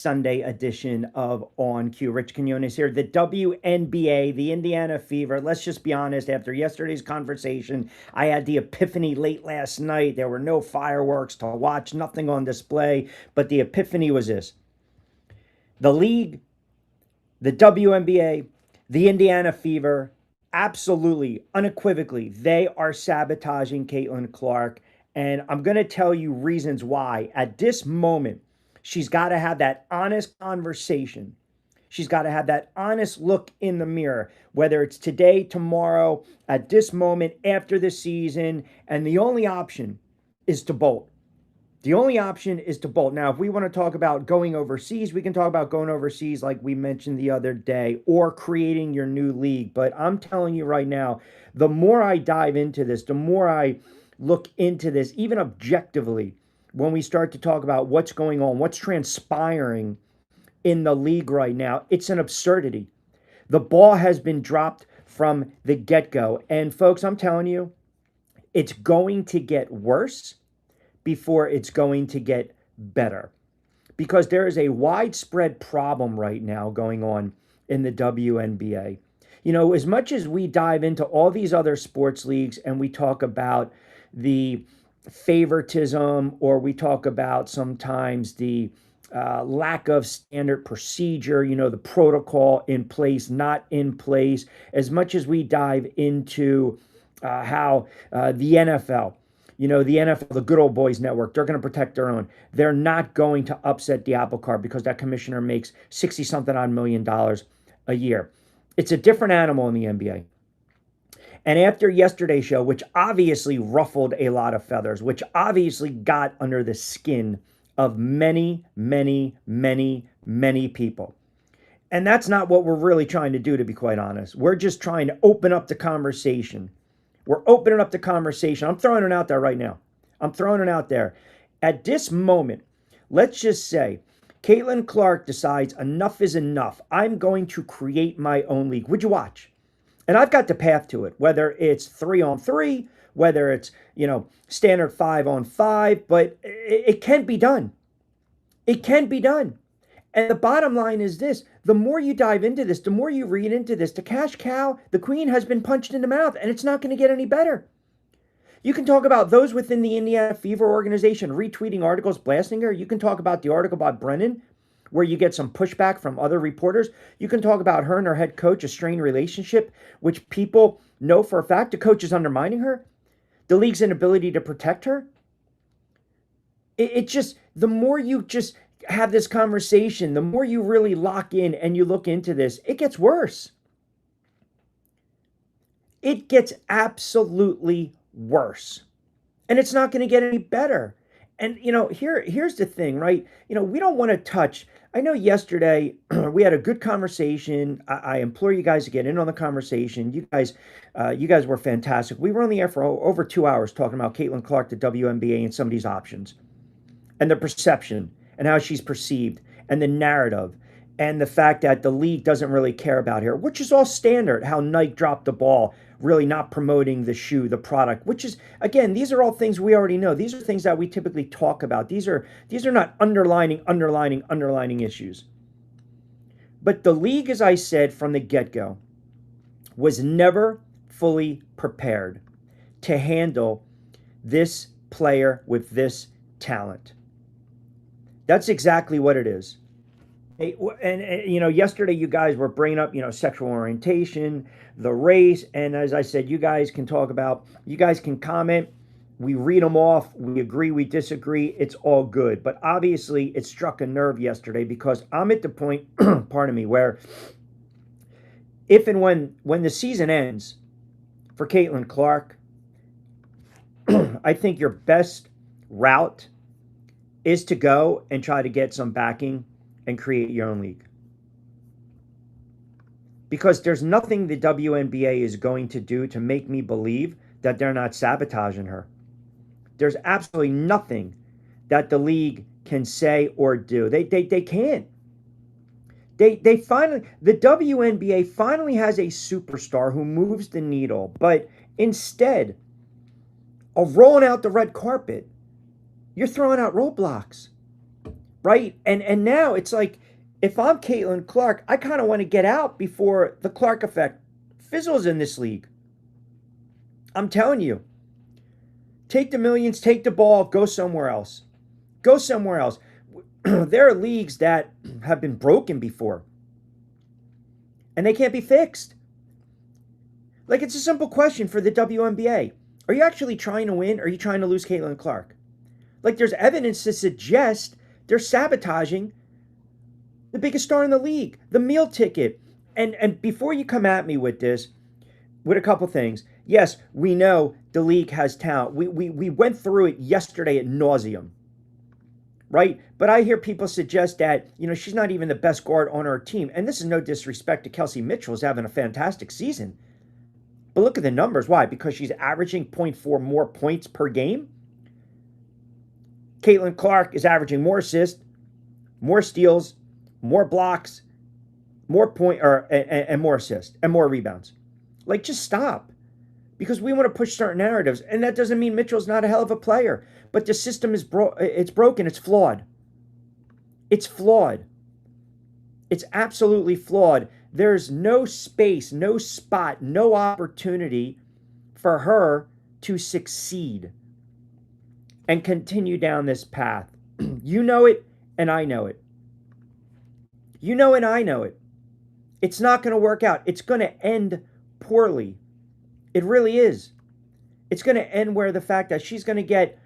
Sunday edition of On Cue. Rich Quinones here. The WNBA, the Indiana Fever. Let's just be honest, after yesterday's conversation, I had the epiphany late last night. There were no fireworks to watch, nothing on display, but the epiphany was this. The league, the WNBA, the Indiana Fever, absolutely, unequivocally, they are sabotaging Caitlin Clark. And I'm going to tell you reasons why. At this moment, she's got to have that honest conversation. She's got to have that honest look in the mirror, whether it's today, tomorrow, at this moment, after the season. And the only option is to bolt. The only option is to bolt. Now, if we want to talk about going overseas, we can talk about going overseas like we mentioned the other day, or creating your new league. But I'm telling you right now, the more I dive into this, the more I look into this, even objectively, when we start to talk about what's going on, what's transpiring in the league right now, it's an absurdity. The ball has been dropped from the get-go. And folks, I'm telling you, it's going to get worse before it's going to get better, because there is a widespread problem right now going on in the WNBA. You know, as much as we dive into all these other sports leagues and we talk about the favoritism, or we talk about sometimes the lack of standard procedure, you know, the protocol in place, not in place, as much as we dive into how the NFL, you know, the NFL, the good old boys network, they're going to protect their own. They're not going to upset the apple cart because that commissioner makes 60 something odd $million a year. It's a different animal in the NBA. And after yesterday's show, which obviously ruffled a lot of feathers, which obviously got under the skin of many, many, many, many people. And that's not what we're really trying to do, to be quite honest. We're just trying to open up the conversation. We're opening up the conversation. I'm throwing it out there right now. I'm throwing it out there. At this moment, let's just say Caitlin Clark decides enough is enough. I'm going to create my own league. Would you watch? And I've got the path to it, whether it's 3-on-3, whether it's, you know, standard 5-on-5, but it can be done. It can be done. And the bottom line is this: the more you dive into this, the more you read into this, the cash cow, the queen, has been punched in the mouth, and it's not going to get any better. You can talk about those within the Indiana Fever organization retweeting articles blasting her. You can talk about the article about Brennan, where you get some pushback from other reporters. You can talk about her and her head coach, a strained relationship, which people know for a fact the coach is undermining her. The league's inability to protect her. It just, the more you just have this conversation, the more you really lock in and you look into this, it gets worse. It gets absolutely worse. And it's not going to get any better. And, you know, here's the thing, right? You know, we don't want to touch. I know yesterday we had a good conversation. I implore you guys to get in on the conversation. You guys were fantastic. We were on the air for over 2 hours talking about Caitlin Clark, the WNBA, and some of these options, and the perception, and how she's perceived, and the narrative, and the fact that the league doesn't really care about her, which is all standard. How Nike dropped the ball, really not promoting the shoe, the product, which is, again, these are all things we already know. These are things that we typically talk about. These are not underlining issues. But the league, as I said from the get-go, was never fully prepared to handle this player with this talent. That's exactly what it is. And you know, yesterday you guys were bringing up, you know, sexual orientation, the race, and as I said, you guys can talk about, you guys can comment. We read them off. We agree, we disagree. It's all good. But obviously, it struck a nerve yesterday because I'm at the point, pardon me, where if and when the season ends for Caitlin Clark, I think your best route is to go and try to get some backing and create your own league. Because there's nothing the WNBA is going to do to make me believe that they're not sabotaging her. There's absolutely nothing that the league can say or do. They can't. They finally, the WNBA finally has a superstar who moves the needle, but instead of rolling out the red carpet, you're throwing out roadblocks. right? And now it's like, if I'm Caitlin Clark, I kind of want to get out before the Clark effect fizzles in this league. I'm telling you, take the millions, take the ball, go somewhere else. Go somewhere else. There are leagues that have been broken before, and they can't be fixed. Like, it's a simple question for the WNBA. Are you actually trying to win, or are you trying to lose Caitlin Clark? Like, there's evidence to suggest they're sabotaging the biggest star in the league, the meal ticket. And before you come at me with this, with a couple things, yes, we know the league has talent. We went through it yesterday at nauseum, right? But I hear people suggest that, she's not even the best guard on our team. And this is no disrespect to Kelsey Mitchell, who's having a fantastic season. But look at the numbers. Why? Because she's averaging 0.4 more points per game. Caitlin Clark is averaging more assists, more steals, more blocks, and more assists and more rebounds. Like, just stop. Because we want to push certain narratives, and that doesn't mean Mitchell's not a hell of a player. But the system is it's broken. It's flawed. It's flawed. It's absolutely flawed. There's no space, no spot, no opportunity for her to succeed and continue down this path. You know it, and I know it. You know it, I know it. It's not going to work out. It's going to end poorly. It really is. It's going to end where the fact that she's going to get,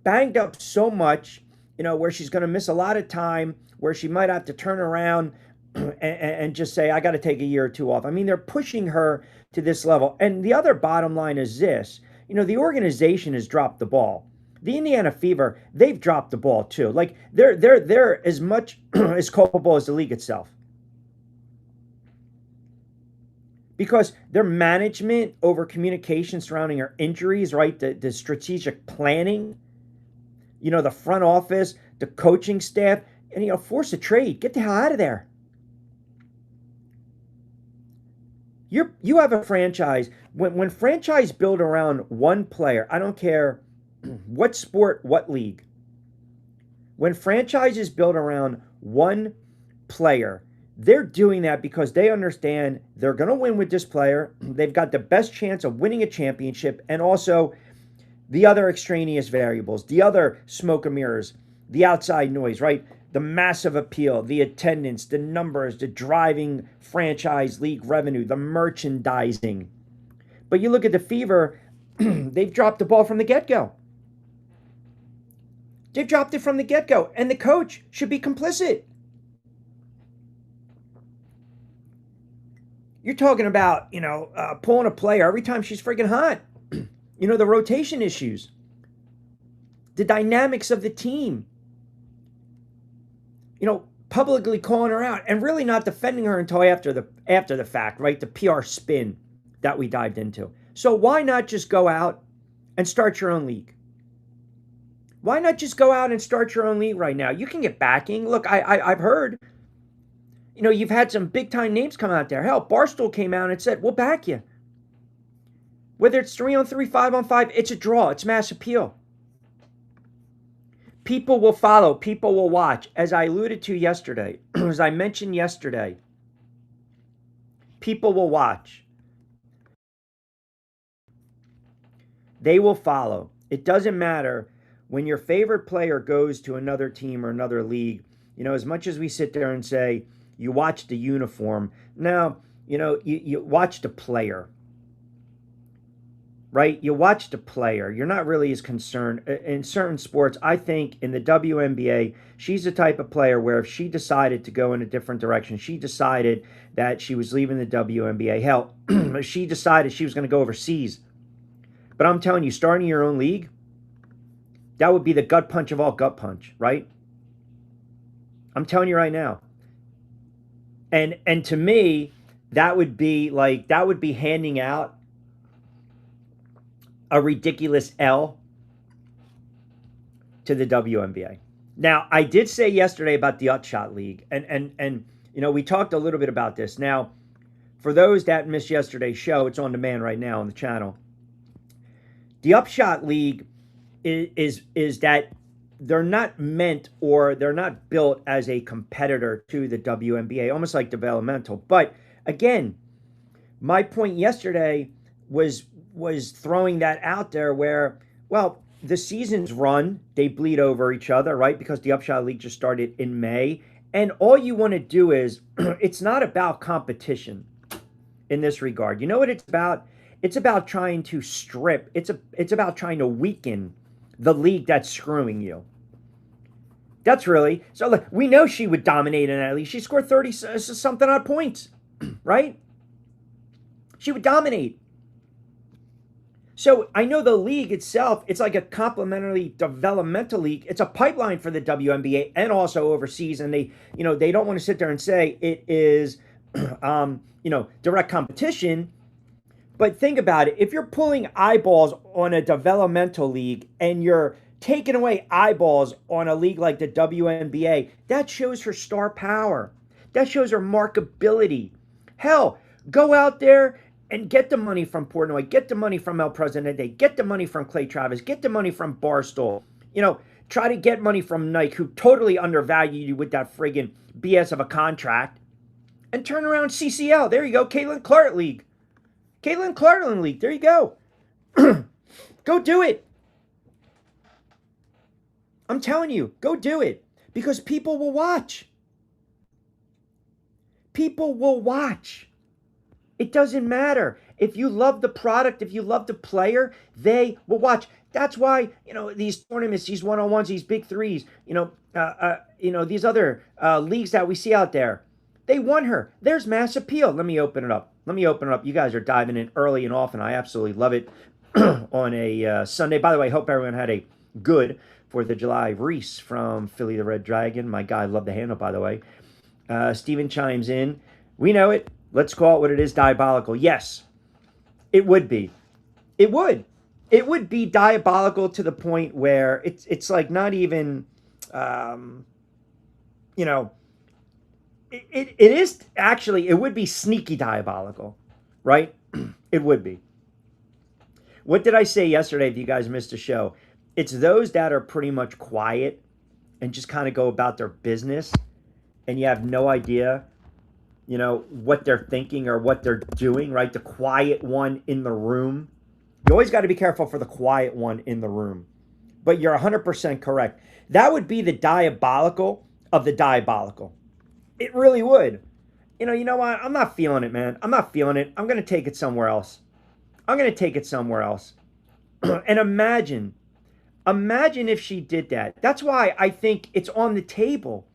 banged up so much, where she's going to miss a lot of time, where she might have to turn around and just say, I got to take a year or two off. I mean, they're pushing her to this level. And the other bottom line is this, the organization has dropped the ball. The Indiana Fever, they've dropped the ball too. Like, they're as much as culpable as the league itself. Because their management over communication surrounding her injuries, right? The strategic planning, the front office, the coaching staff, and, force a trade. Get the hell out of there. You have a franchise. When franchise build around one player, I don't care what sport, what league. When franchises build around one player, they're doing that because they understand they're going to win with this player. They've got the best chance of winning a championship, and also the other extraneous variables, the other smoke and mirrors, the outside noise, right? The massive appeal, the attendance, the numbers, the driving franchise league revenue, the merchandising. But you look at the Fever, they've dropped the ball from the get-go. They've dropped it from the get-go, and the coach should be complicit. You're talking about, pulling a player every time she's freaking hot. The rotation issues, the dynamics of the team. Publicly calling her out and really not defending her until after the fact, right? The PR spin that we dived into. So why not just go out and start your own league? Why not just go out and start your own league right now? You can get backing. Look, I've heard, you've had some big time names come out there. Hell, Barstool came out and said, we'll back you. Whether it's 3-on-3, 5-on-5, it's a draw. It's mass appeal. People will follow. People will watch. As I alluded to yesterday, as I mentioned yesterday, people will watch. They will follow. It doesn't matter when your favorite player goes to another team or another league. As much as we sit there and say, you watch the uniform. Now, you watch the player. Right? You watch the player. You're not really as concerned. In certain sports, I think in the WNBA, she's the type of player where if she decided to go in a different direction, she decided that she was leaving the WNBA. Hell, she decided she was going to go overseas. But I'm telling you, starting your own league, that would be the gut punch of all gut punch, right? I'm telling you right now. And to me, that would be handing out a ridiculous L to the WNBA. Now, I did say yesterday about the Upshot League, and we talked a little bit about this. Now, for those that missed yesterday's show, it's on demand right now on the channel. The Upshot League is that they're not meant, or they're not built as a competitor to the WNBA, almost like developmental. But again, my point yesterday was was throwing that out there where, well, the seasons run, they bleed over each other, right? Because the Upshot League just started in May. And all you want to do is, it's not about competition in this regard. You know what it's about? It's about trying to strip. It's about trying to weaken the league that's screwing you. That's really so. Look, we know she would dominate in that league. She scored 30 something odd points, right? She would dominate. So I know the league itself, it's like a complementary developmental league. It's a pipeline for the WNBA and also overseas. And they don't want to sit there and say it is, direct competition. But think about it. If you're pulling eyeballs on a developmental league and you're taking away eyeballs on a league like the WNBA, that shows her star power. That shows her markability. Hell, go out there and get the money from Portnoy, get the money from El Presidente, get the money from Clay Travis, get the money from Barstool. Try to get money from Nike, who totally undervalued you with that friggin' BS of a contract, and turn around CCL. There you go, Caitlin Clark League. Caitlin Clarkland League. There you go. Go do it. I'm telling you, go do it. Because people will watch. People will watch. It doesn't matter. If you love the product, if you love the player, they will watch. That's why, these tournaments, these one-on-ones, these big threes, these other leagues that we see out there, they want her. There's mass appeal. Let me open it up. You guys are diving in early and often. I absolutely love it on a Sunday. By the way, I hope everyone had a good 4th of July. Reese from Philly the Red Dragon. My guy, love the handle, by the way. Steven chimes in. We know it. Let's call it what it is, diabolical. Yes, it would be. It would. It would be diabolical to the point where it's like not even, It is actually, it would be sneaky diabolical, right? It would be. What did I say yesterday if you guys missed the show? It's those that are pretty much quiet and just kind of go about their business and you have no idea, what they're thinking or what they're doing, right? The quiet one in the room. You always got to be careful for the quiet one in the room. But you're 100% correct. That would be the diabolical of the diabolical. It really would. You know what? I'm not feeling it, man. I'm not feeling it. I'm going to take it somewhere else. And imagine if she did that. That's why I think it's on the table.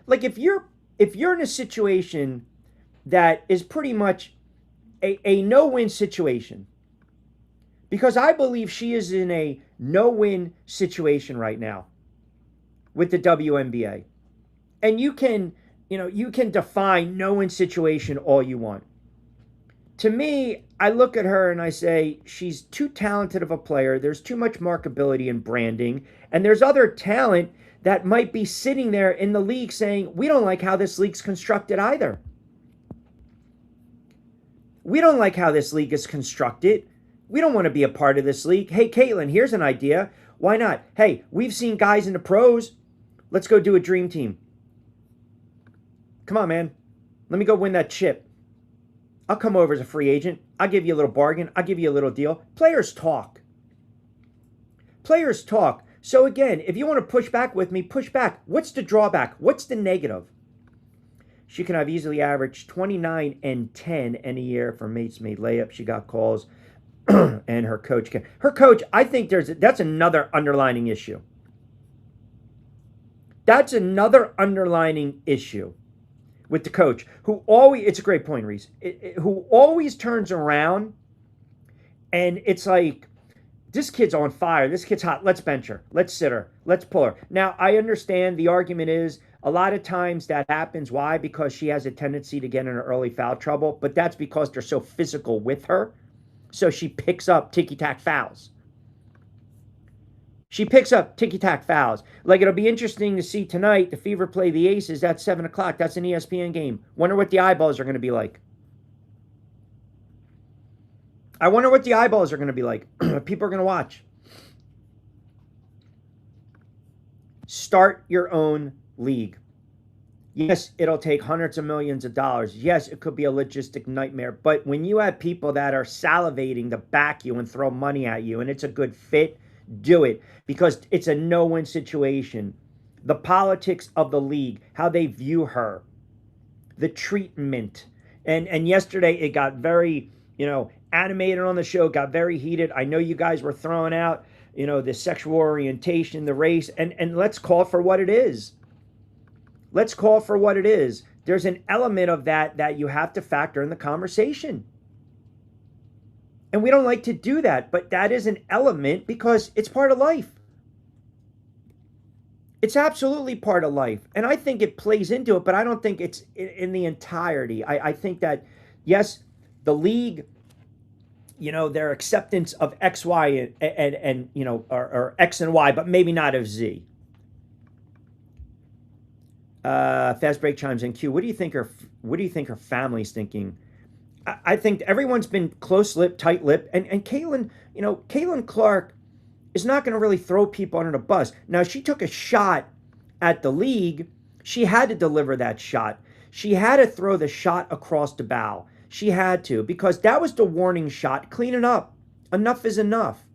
Like if you're in a situation that is pretty much a no-win situation, because I believe she is in a no-win situation right now with the WNBA. And you can define no-win situation all you want. To me, I look at her and I say, she's too talented of a player. There's too much markability and branding. And there's other talent that might be sitting there in the league saying, we don't like how this league's constructed either. We don't like how this league is constructed. We don't want to be a part of this league. Hey, Caitlin, here's an idea. Why not? Hey, we've seen guys in the pros. Let's go do a dream team. Come on, man. Let me go win that chip. I'll come over as a free agent. I'll give you a little bargain. I'll give you a little deal. Players talk. Players talk. So again, if you want to push back with me, push back. What's the drawback? What's the negative? She can have easily averaged 29 and 10 in a year for mates made layups. She got calls. And her coach can. Her coach, I think that's another underlining issue. That's another underlining issue with the coach, who always, it's a great point, Reese, who always turns around and it's like, this kid's on fire, this kid's hot, let's bench her, let's sit her, let's pull her. Now, I understand the argument is, a lot of times that happens. Why? Because she has a tendency to get in early foul trouble, but that's because they're so physical with her, so she picks up ticky-tack fouls. Like, it'll be interesting to see tonight, the Fever play the Aces. That's 7 o'clock. That's an ESPN game. Wonder what the eyeballs are going to be like. People are going to watch. Start your own league. Yes, it'll take hundreds of millions of dollars. Yes, it could be a logistic nightmare. But when you have people that are salivating to back you and throw money at you and it's a good fit, do it because it's a no-win situation. The politics of the league, how they view her, the treatment. And yesterday it got very, animated on the show, got very heated. I know you guys were throwing out, the sexual orientation, the race, and let's call it for what it is. Let's call it for what it is. There's an element of that you have to factor in the conversation. And we don't like to do that, but that is an element because it's part of life. It's absolutely part of life. And I think it plays into it, but I don't think it's in the entirety. I think that, yes, the league, their acceptance of X, Y, and or X and Y, but maybe not of Z. Fast break chimes in. Q. What do you think her family's thinking? I think everyone's been close-lipped, tight-lipped, and Caitlin Clark is not going to really throw people under the bus. Now, she took a shot at the league. She had to deliver that shot. She had to throw the shot across the bow. She had to, because that was the warning shot. Clean it up. Enough is enough.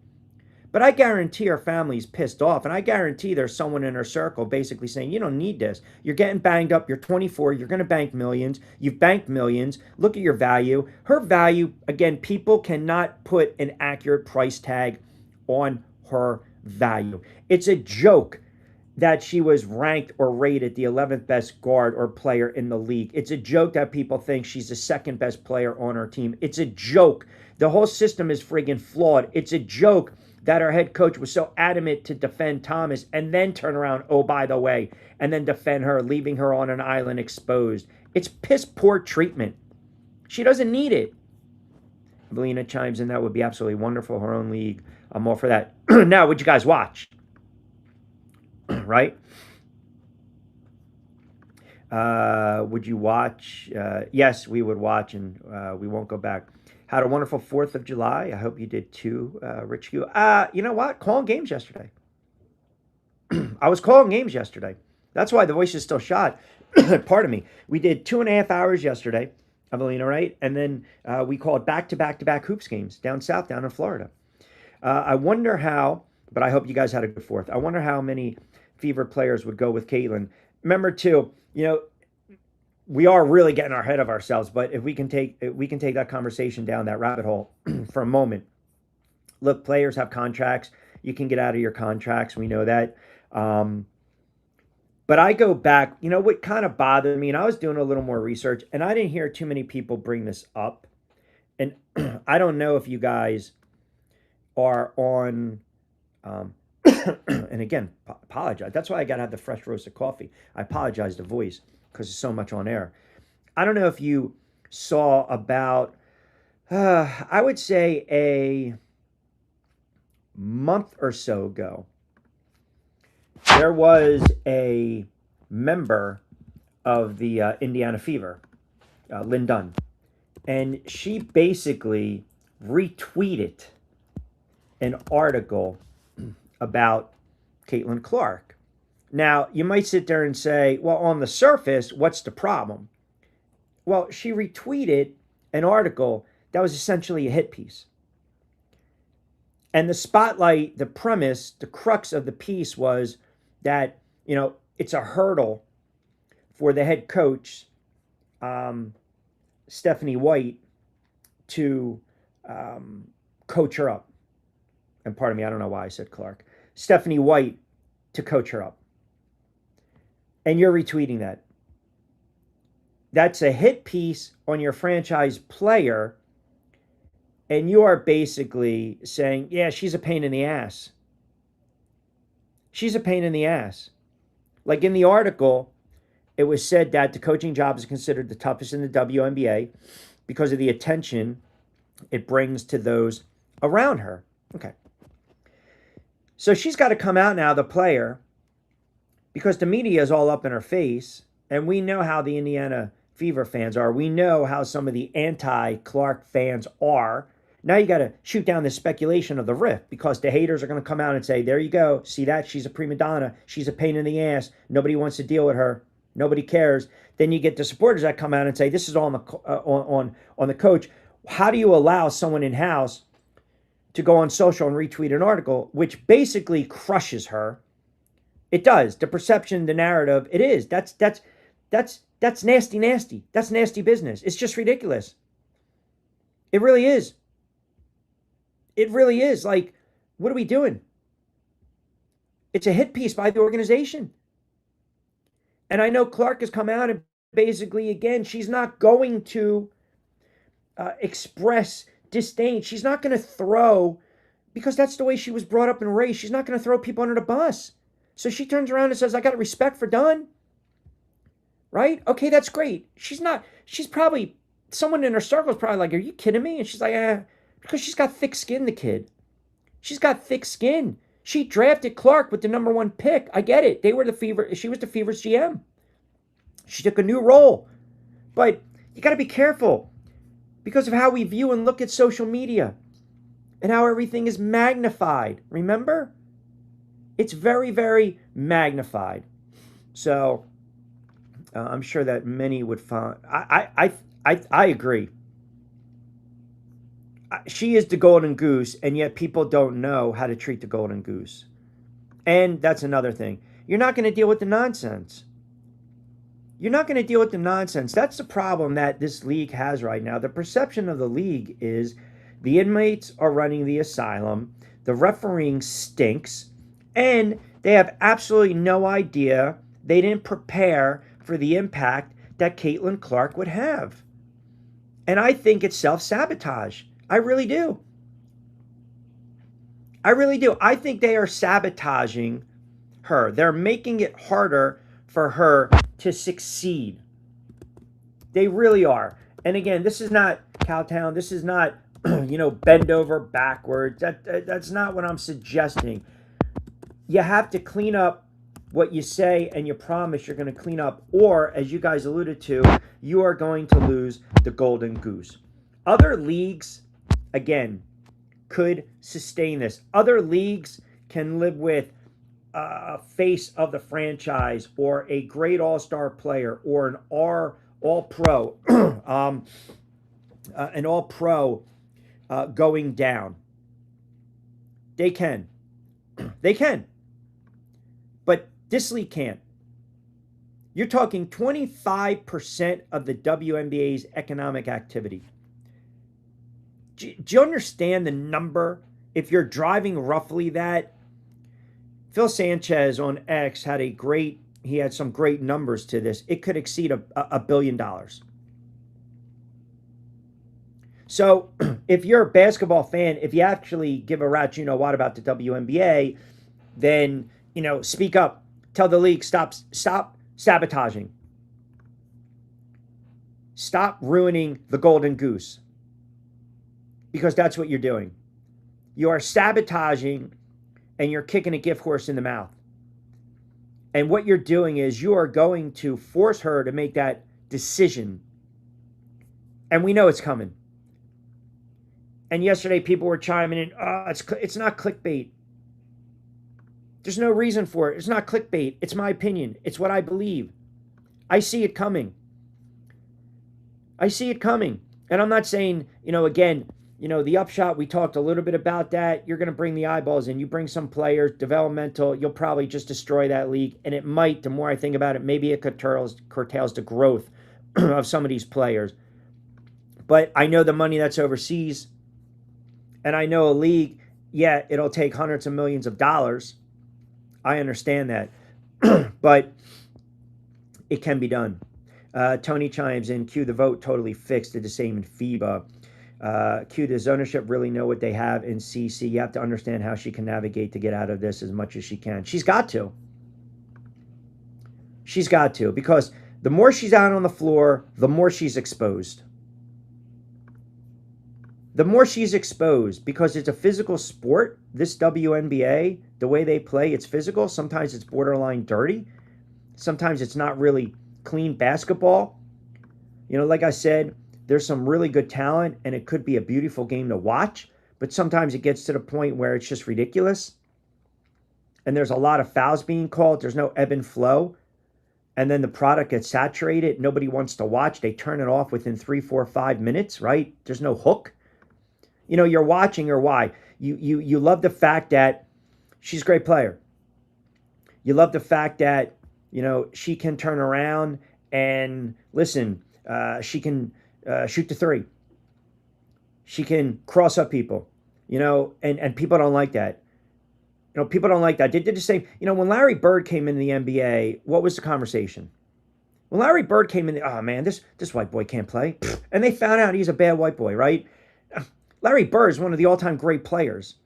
But I guarantee her family's pissed off, and I guarantee there's someone in her circle basically saying, you don't need this. You're getting banged up. You're 24. You're going to bank millions. You've banked millions. Look at your value. Her value, again, people cannot put an accurate price tag on her value. It's a joke that she was ranked or rated the 11th best guard or player in the league. It's a joke that people think she's the second best player on her team. It's a joke. The whole system is friggin' flawed. It's a joke that our head coach was so adamant to defend Thomas and then turn around, oh, by the way, and then defend her, leaving her on an island exposed. It's piss poor treatment. She doesn't need it. Belina chimes in, that would be absolutely wonderful. Her own league. I'm all for that. Now, would you guys watch? Right? Would you watch? Yes, we would watch, and we won't go back. Had a wonderful 4th of July. I hope you did too, Rich Q. You know what? Calling games yesterday. I was calling games yesterday. That's why the voice is still shot. Pardon me. We did 2.5 hours yesterday, Evelina, right? And then we called back-to-back-to-back hoops games down south, down in Florida. I wonder how, but I hope you guys had a good 4th. I wonder how many Fever players would go with Caitlin. Remember, too, we are really getting ahead of ourselves, but if we can take that conversation down that rabbit hole for a moment. Look, players have contracts. You can get out of your contracts. We know that. But I go back, what kind of bothered me, and I was doing a little more research, and I didn't hear too many people bring this up. And I don't know if you guys are on, and again, apologize. That's why I got to have the fresh roasted coffee. I apologize, the voice, because there's so much on air. I don't know if you saw about, I would say a month or so ago, there was a member of the Indiana Fever, Lynn Dunn, and she basically retweeted an article about Caitlin Clark. Now, you might sit there and say, well, on the surface, what's the problem? Well, she retweeted an article that was essentially a hit piece. And the spotlight, the premise, the crux of the piece was that, it's a hurdle for the head coach, Stephanie White, to coach her up. And pardon me, I don't know why I said Clark. Stephanie White to coach her up. And you're retweeting that. That's a hit piece on your franchise player. And you are basically saying, yeah, she's a pain in the ass. She's a pain in the ass. Like in the article, it was said that the coaching job is considered the toughest in the WNBA because of the attention it brings to those around her. Okay. So she's got to come out now, the player, because the media is all up in her face, and we know how the Indiana Fever fans are. We know how some of the anti-Clark fans are. Now you got to shoot down the speculation of the rift because the haters are going to come out and say, there you go. See that? She's a prima donna. She's a pain in the ass. Nobody wants to deal with her. Nobody cares. Then you get the supporters that come out and say, this is all on the coach. How do you allow someone in-house to go on social and retweet an article, which basically crushes her? It does. The perception, the narrative, it is. That's nasty, nasty. That's nasty business. It's just ridiculous. It really is. It really is. Like, what are we doing? It's a hit piece by the organization. And I know Clark has come out and basically, again, she's not going to express disdain. She's not going to throw, because that's the way she was brought up and raised. She's not going to throw people under the bus. So she turns around and says, I got respect for Dunn. Right? Okay, that's great. She's probably, someone in her circle is probably like, are you kidding me? And she's like, because she's got thick skin, the kid. She's got thick skin. She drafted Clark with the #1 pick. I get it. She was the Fever's GM. She took a new role. But you got to be careful because of how we view and look at social media and how everything is magnified. Remember? It's very, very magnified. So I'm sure that many would find. I agree. She is the golden goose, and yet people don't know how to treat the golden goose. And that's another thing. You're not going to deal with the nonsense. You're not going to deal with the nonsense. That's the problem that this league has right now. The perception of the league is the inmates are running the asylum, the refereeing stinks, and they have absolutely no idea. They didn't prepare for the impact that Caitlin Clark would have. And I think it's self-sabotage. I really do. I really do. I think they are sabotaging her. They're making it harder for her to succeed. They really are. And again, this is not Cowtown. This is not, bend over backwards. That's not what I'm suggesting. You have to clean up what you say and you promise you're going to clean up. Or, as you guys alluded to, you are going to lose the golden goose. Other leagues, again, could sustain this. Other leagues can live with a face of the franchise or a great all-star player or an all-pro, an all-pro going down. They can. They can. But this league can't. You're talking 25% of the WNBA's economic activity. Do you understand the number? If you're driving roughly that, Phil Sanchez on X had some great numbers to this. It could exceed $1 billion. So if you're a basketball fan, if you actually give a rat's what about the WNBA, then, speak up. Tell the league, stop sabotaging. Stop ruining the golden goose. Because that's what you're doing. You are sabotaging and you're kicking a gift horse in the mouth. And what you're doing is you are going to force her to make that decision. And we know it's coming. And yesterday people were chiming in, it's not clickbait. There's no reason for it. It's not clickbait. It's my opinion. It's what I believe. I see it coming. I see it coming. And I'm not saying, again, the upshot, we talked a little bit about that. You're going to bring the eyeballs in. You bring some players, developmental, you'll probably just destroy that league. And it might, the more I think about it, maybe it curtails the growth of some of these players. But I know the money that's overseas. And I know a league, it'll take hundreds of millions of dollars. I understand that. But it can be done. Tony chimes in, Q, the vote totally fixed. Did the same in FIBA. Q, does ownership really know what they have in CC? You have to understand how she can navigate to get out of this as much as she can. She's got to. She's got to. Because the more she's out on the floor, the more she's exposed. The more she's exposed. Because it's a physical sport. This WNBA, the way they play, it's physical. Sometimes it's borderline dirty. Sometimes it's not really clean basketball. Like I said, there's some really good talent, and it could be a beautiful game to watch, but sometimes it gets to the point where it's just ridiculous. And there's a lot of fouls being called. There's no ebb and flow. And then the product gets saturated. Nobody wants to watch. They turn it off within 3, 4, 5 minutes, right? There's no hook. You know, you're watching her. Why? You love the fact that she's a great player. You love the fact that, you know, she can turn around and listen, she can shoot the three. She can cross up people, you know, and people don't like that. You know, people don't like that. They did the same. You know, when Larry Bird came into the NBA, what was the conversation? When Larry Bird came in, oh man, this white boy can't play. And they found out he's a bad white boy, right? Larry Bird is one of the all-time great players.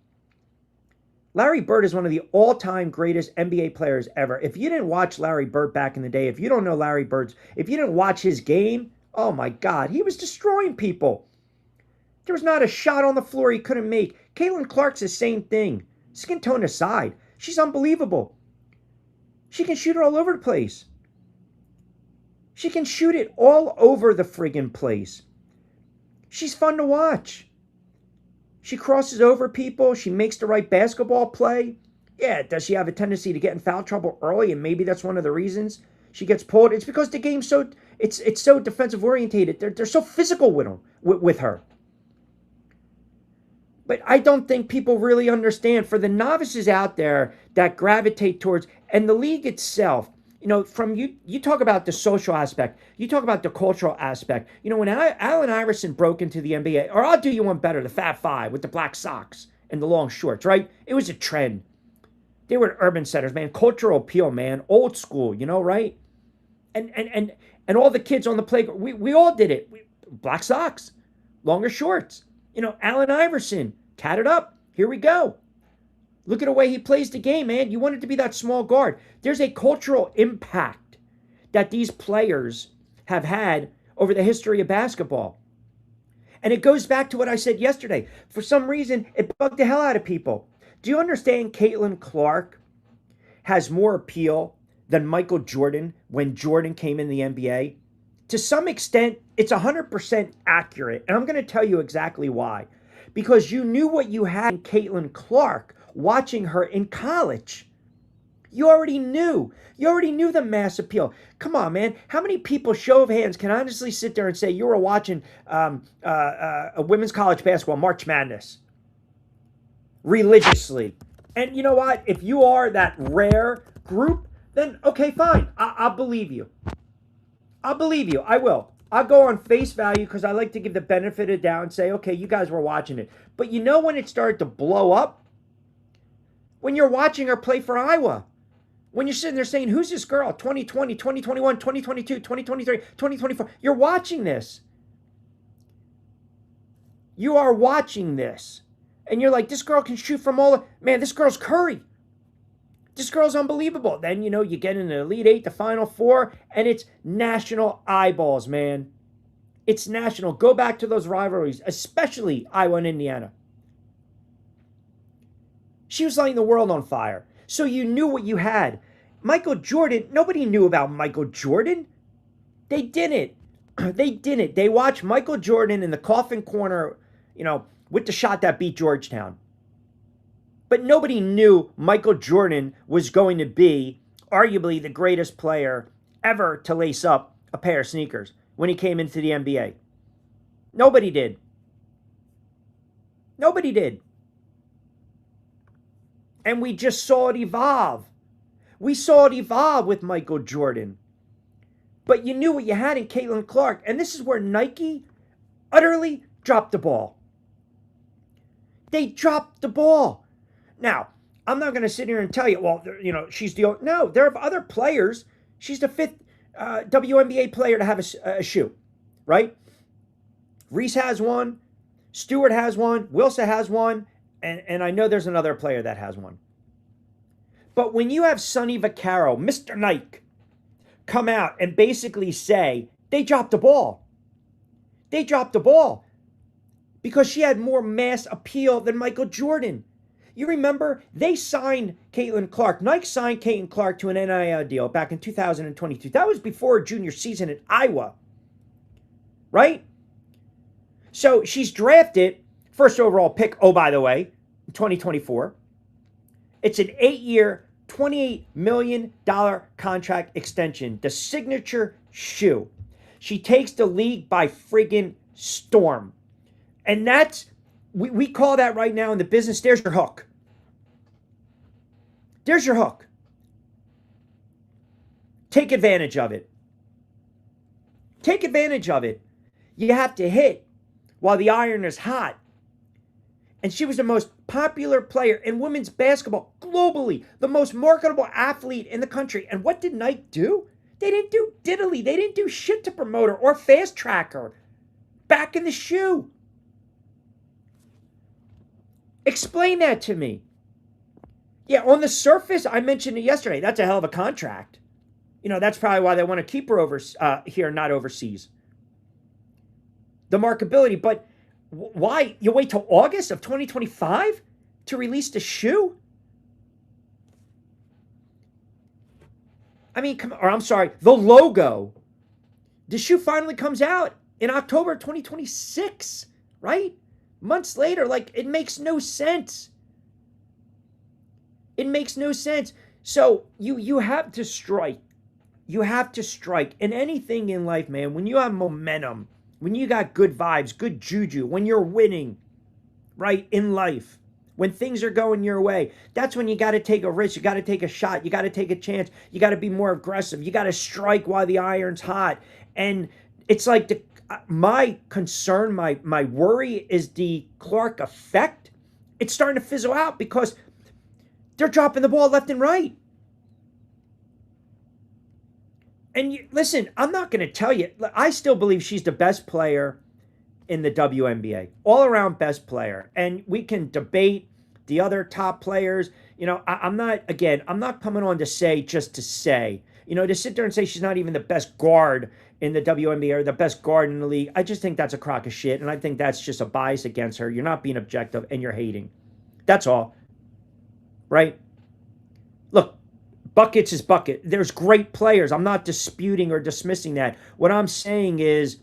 Larry Bird is one of the all-time greatest NBA players ever. If you didn't watch Larry Bird back in the day, if you don't know Larry Bird's, if you didn't watch his game, oh my God, he was destroying people. There was not a shot on the floor he couldn't make. Caitlin Clark's the same thing. Skin tone aside, she's unbelievable. She can shoot it all over the place. She can shoot it all over the friggin' place. She's fun to watch. She crosses over people. She makes the right basketball play. Yeah, does she have a tendency to get in foul trouble early? And maybe that's one of the reasons she gets pulled. It's because the game's so it's so defensive orientated. They're so physical with her. But I don't think people really understand. For the novices out there that gravitate towards, and the league itself, you know, from you talk about the social aspect, you talk about the cultural aspect. You know, when Allen Iverson broke into the NBA, or I'll do you one better, the Fat Five with the black socks and the long shorts, right? It was a trend. They were urban centers, man. Cultural appeal, man. Old school, you know, right? And all the kids on the playground, we all did it. Black socks, longer shorts. You know, Allen Iverson, tatted up. Here we go. Look at the way he plays the game, man. You want it to be that small guard. There's a cultural impact that these players have had over the history of basketball. And it goes back to what I said yesterday. For some reason, it bugged the hell out of people. Do you understand Caitlin Clark has more appeal than Michael Jordan when Jordan came in the NBA? To some extent, it's 100% accurate. And I'm going to tell you exactly why. Because you knew what you had in Caitlin Clark watching her in college. You already knew. You already knew the mass appeal. Come on, man. How many people, show of hands, can honestly sit there and say you were watching a women's college basketball, March Madness, religiously? And you know what? If you are that rare group, then okay, fine. I'll believe you. I'll believe you. I will. I'll go on face value because I like to give the benefit of the doubt and say, okay, you guys were watching it. But you know when it started to blow up? When you're watching her play for Iowa. When you're sitting there saying, who's this girl? 2020, 2021, 2022, 2023, 2024. You're watching this. You are watching this. And you're like, this girl can shoot from all... Man, this girl's Curry. This girl's unbelievable. Then, you know, you get in the Elite Eight, the Final Four, and it's national eyeballs, man. It's national. Go back to those rivalries, especially Iowa and Indiana. She was lighting the world on fire. So you knew what you had. Michael Jordan, nobody knew about Michael Jordan. They didn't. They didn't. They watched Michael Jordan in the coffin corner, you know, with the shot that beat Georgetown. But nobody knew Michael Jordan was going to be arguably the greatest player ever to lace up a pair of sneakers when he came into the NBA. Nobody did. Nobody did. And we just saw it evolve. We saw it evolve with Michael Jordan. But you knew what you had in Caitlin Clark. And this is where Nike utterly dropped the ball. They dropped the ball. Now, I'm not going to sit here and tell you, well, you know, she's the... No, there are other players. She's the fifth WNBA player to have a shoe, right? Reese has one. Stewart has one. Wilson has one. And I know there's another player that has one. But when you have Sonny Vaccaro, Mr. Nike, come out and basically say, they dropped the ball. They dropped the ball. Because she had more mass appeal than Michael Jordan. You remember, they signed Caitlin Clark. Nike signed Caitlin Clark to an NIL deal back in 2022. That was before her junior season in Iowa. Right? So she's drafted first overall pick, oh, by the way, 2024. It's an 8-year, $28 million contract extension, the signature shoe. She takes the league by friggin' storm. And that's, we call that right now in the business, there's your hook. There's your hook. Take advantage of it. Take advantage of it. You have to hit while the iron is hot. And she was the most popular player in women's basketball globally, the most marketable athlete in the country. And what did Nike do? They didn't do diddly. They didn't do shit to promote her or fast track her. Back in the shoe. Explain that to me. Yeah, on the surface, I mentioned it yesterday. That's a hell of a contract. That's probably why they want to keep her over here, not overseas. The marketability, but why? You wait till August of 2025 to release the shoe? I mean, the logo. The shoe finally comes out in October 2026, right? Months later, it makes no sense. It makes no sense. So you have to strike. You have to strike. In anything in life, man, when you have momentum, when you got good vibes, good juju, when you're winning, right, in life, when things are going your way, that's when you got to take a risk. You got to take a shot. You got to take a chance. You got to be more aggressive. You got to strike while the iron's hot. And it's like my concern, my worry is the Clark effect. It's starting to fizzle out because they're dropping the ball left and right. And listen, I'm not going to tell you. I still believe she's the best player in the WNBA. All around best player. And we can debate the other top players. I'm not coming on to say just to say. To sit there and say she's not even the best guard in the WNBA or the best guard in the league, I just think that's a crock of shit. And I think that's just a bias against her. You're not being objective and you're hating. That's all. Right? Look. Buckets is bucket. There's great players. I'm not disputing or dismissing that. What I'm saying is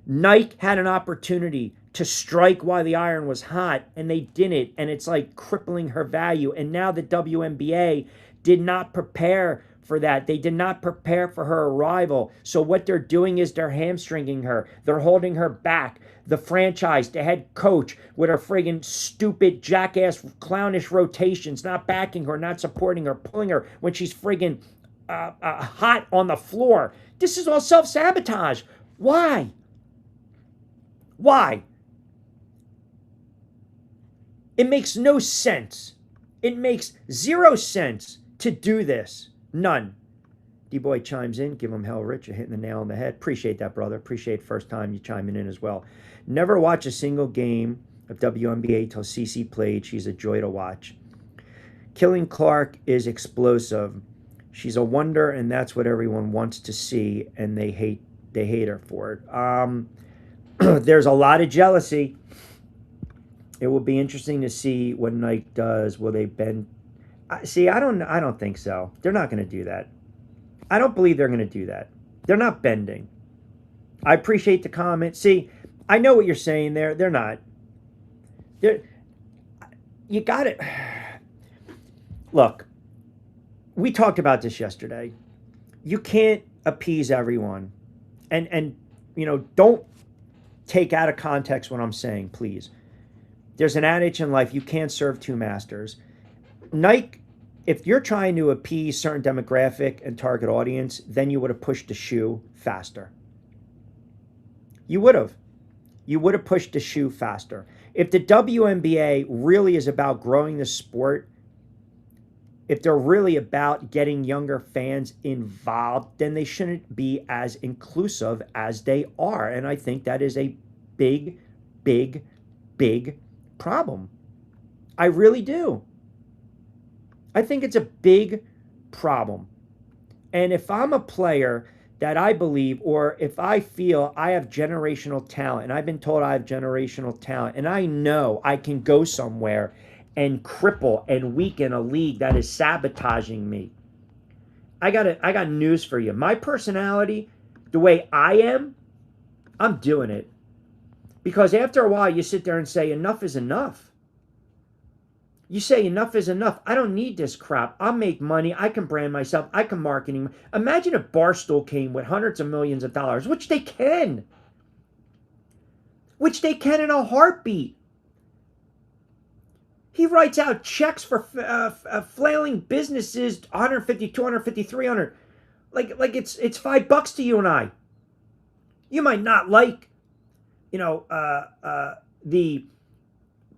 Nike had an opportunity to strike while the iron was hot, and they didn't, and it's like crippling her value. And now the WNBA did not prepare for that. They did not prepare for her arrival. So what they're doing is they're hamstringing her. They're holding her back. The franchise, the head coach, with her friggin' stupid, jackass, clownish rotations, not backing her, not supporting her, pulling her when she's friggin' hot on the floor. This is all self-sabotage. Why? Why? It makes no sense. It makes 0 sense to do this. None. D-Boy chimes in. Give him hell, Rich. You're hitting the nail on the head. Appreciate that, brother. Appreciate first time you chiming in as well. Never watch a single game of WNBA till CC played. She's a joy to watch. Killing Clark is explosive. She's a wonder, and that's what everyone wants to see, and they hate her for it. There's a lot of jealousy. It will be interesting to see what Nike does. Will they bend? See, I don't think so. They're not going to do that. I don't believe they're going to do that. They're not bending. I appreciate the comment. See, I know what you're saying there. They're not. You got it. Look, we talked about this yesterday. You can't appease everyone. And don't take out of context what I'm saying, please. There's an adage in life, you can't serve two masters. Nike, if you're trying to appease certain demographic and target audience, then you would have pushed the shoe faster. You would have. You would have pushed the shoe faster. If the WNBA really is about growing the sport, if they're really about getting younger fans involved, then they shouldn't be as inclusive as they are. And I think that is a big, big, big problem. I really do. I think it's a big problem. And if I'm a player that I believe, or if I feel I have generational talent, and I've been told I have generational talent, and I know I can go somewhere and cripple and weaken a league that is sabotaging me, I got news for you. My personality, the way I am, I'm doing it. Because after a while, you sit there and say, enough is enough. You say, enough is enough. I don't need this crap. I'll make money. I can brand myself. I can marketing. Imagine if Barstool came with hundreds of millions of dollars, which they can. Which they can in a heartbeat. He writes out checks for flailing businesses, 150, 250, 300. Like it's $5 to you and I. You might not like, the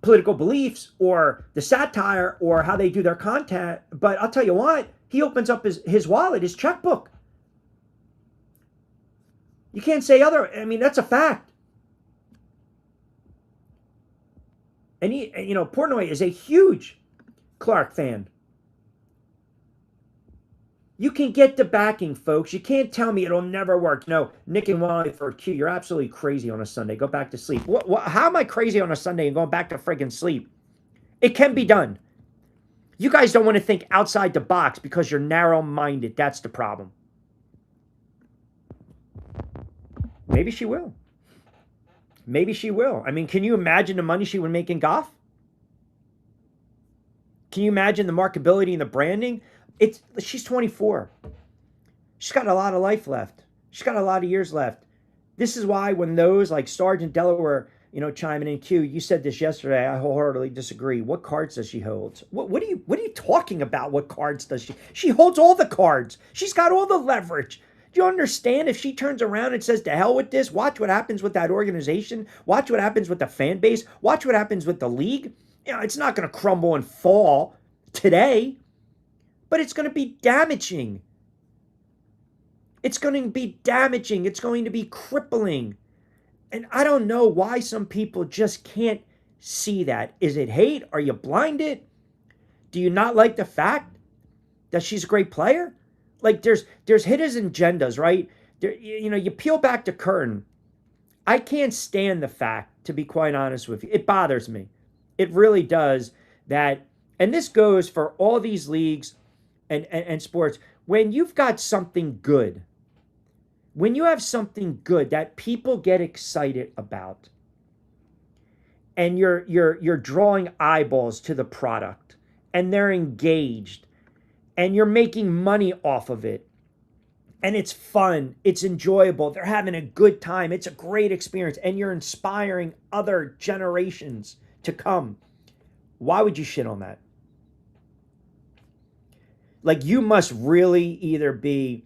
political beliefs or the satire or how they do their content, but I'll tell you what, he opens up his wallet, his checkbook. You can't say other. I mean, that's a fact. And Portnoy is a huge Clark fan. You can get the backing, folks. You can't tell me it'll never work. No, Nick and Wally for Q, you're absolutely crazy on a Sunday. Go back to sleep. How am I crazy on a Sunday and going back to friggin' sleep? It can be done. You guys don't want to think outside the box because you're narrow-minded. That's the problem. Maybe she will. Maybe she will. I mean, can you imagine the money she would make in golf? Can you imagine the marketability and the branding? She's 24. She's got a lot of life left. She's got a lot of years left. This is why when those like Sergeant Delaware, chiming in, Q, you said this yesterday. I wholeheartedly disagree. What cards does she hold? What are you talking about? What cards does she? She holds all the cards. She's got all the leverage. Do you understand? If she turns around and says, to hell with this, watch what happens with that organization. Watch what happens with the fan base. Watch what happens with the league. It's not going to crumble and fall today, but it's going to be damaging. It's going to be damaging. It's going to be crippling. And I don't know why some people just can't see that. Is it hate? Are you blinded? Do you not like the fact that she's a great player? Like there's hidden agendas, right? You peel back the curtain. I can't stand the fact, to be quite honest with you. It bothers me. It really does that. And this goes for all these leagues and sports. When you've got something good, when you have something good that people get excited about, and you're drawing eyeballs to the product, and they're engaged, and you're making money off of it, and it's fun, it's enjoyable, they're having a good time, it's a great experience, and you're inspiring other generations to come, why would you shit on that? Like, you must really either be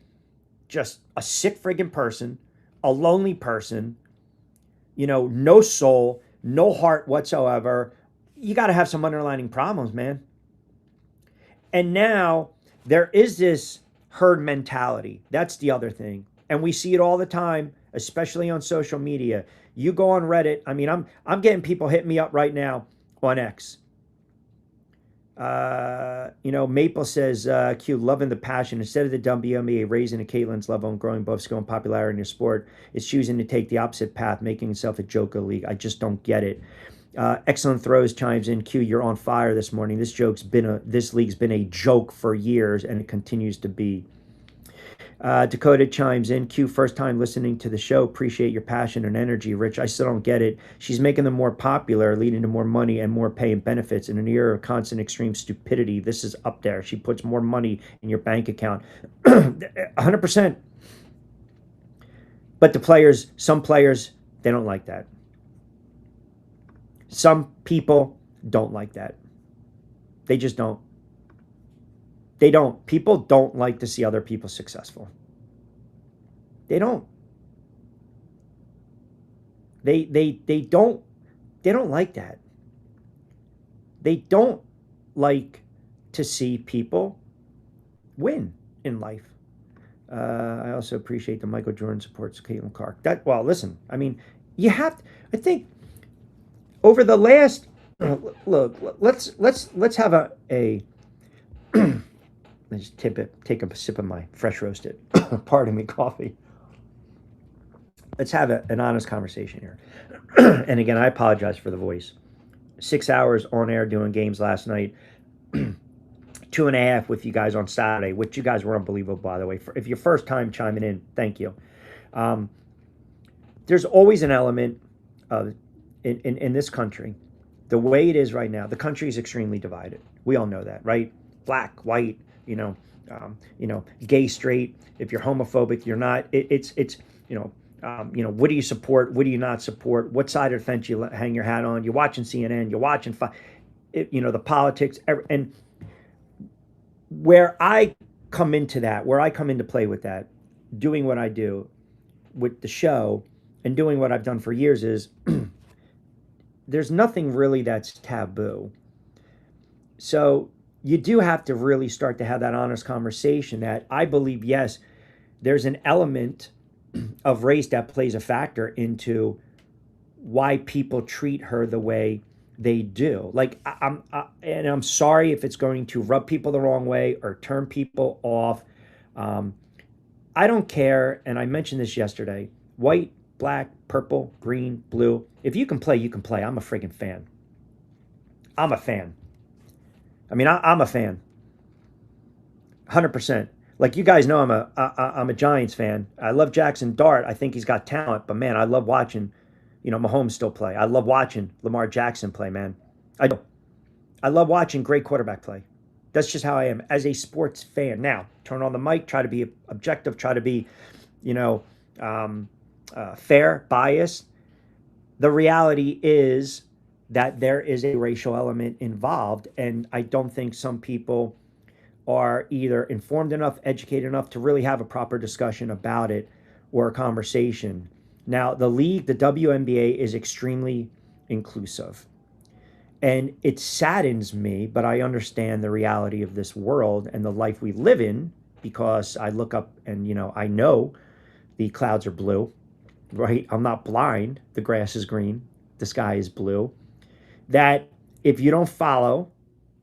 just a sick friggin' person, a lonely person, no soul, no heart whatsoever. You got to have some underlying problems, man. And now there is this herd mentality. That's the other thing. And we see it all the time, especially on social media. You go on Reddit. I mean, I'm getting people hitting me up right now on X. Maple says, Q, loving the passion. Instead of the WNBA raising a Caitlin's level and growing both skill and popularity in your sport, it's choosing to take the opposite path, making itself a joke of league. I just don't get it. Excellent throws chimes in. Q, you're on fire this morning. This league's been a joke for years, and it continues to be. Dakota chimes in. Q, first time listening to the show. Appreciate your passion and energy, Rich. I still don't get it. She's making them more popular, leading to more money and more pay and benefits. In an era of constant extreme stupidity, this is up there. She puts more money in your bank account. 100%. But some players, they don't like that. Some people don't like that. They just don't. They don't. People don't like to see other people successful. They don't. They don't like that. They don't like to see people win in life. I also appreciate the Michael Jordan supports Caitlin Clark. Listen, I mean, you have to, I think over the last look, let's have a let's take a sip of my fresh roasted, pardon me, coffee. Let's have an honest conversation here. And again, I apologize for the voice. 6 hours on air doing games last night. 2.5 with you guys on Saturday, which you guys were unbelievable, by the way. If your first time chiming in, thank you. There's always an element of, in this country, the way it is right now, the country is extremely divided. We all know that, right? Black, white, gay, straight. If you're homophobic, you're not. It's what do you support? What do you not support? What side of the fence you hang your hat on? You're watching CNN. You're watching, the politics, and where I come into that, where I come into play with that, doing what I do with the show and doing what I've done for years is there's nothing really that's taboo. So you do have to really start to have that honest conversation that I believe, yes, there's an element of race that plays a factor into why people treat her the way they do. Like I'm sorry if it's going to rub people the wrong way or turn people off. Um, I don't care, and I mentioned this yesterday. White, black, purple, green, blue. If you can play, you can play. I'm a friggin' fan. I'm a fan. I mean, I'm a fan. 100%. Like you guys know, I'm a Giants fan. I love Jackson Dart. I think he's got talent, but man, I love watching, Mahomes still play. I love watching Lamar Jackson play, man. I do. I love watching great quarterback play. That's just how I am as a sports fan. Now, turn on the mic, try to be objective, try to be, you know, fair, biased. The reality is that there is a racial element involved, and I don't think some people are either informed enough, educated enough to really have a proper discussion about it or a conversation. Now, the league, the WNBA, is extremely inclusive. And it saddens me, but I understand the reality of this world and the life we live in because I look up and, I know the clouds are blue, right? I'm not blind. The grass is green. The sky is blue. That if you don't follow,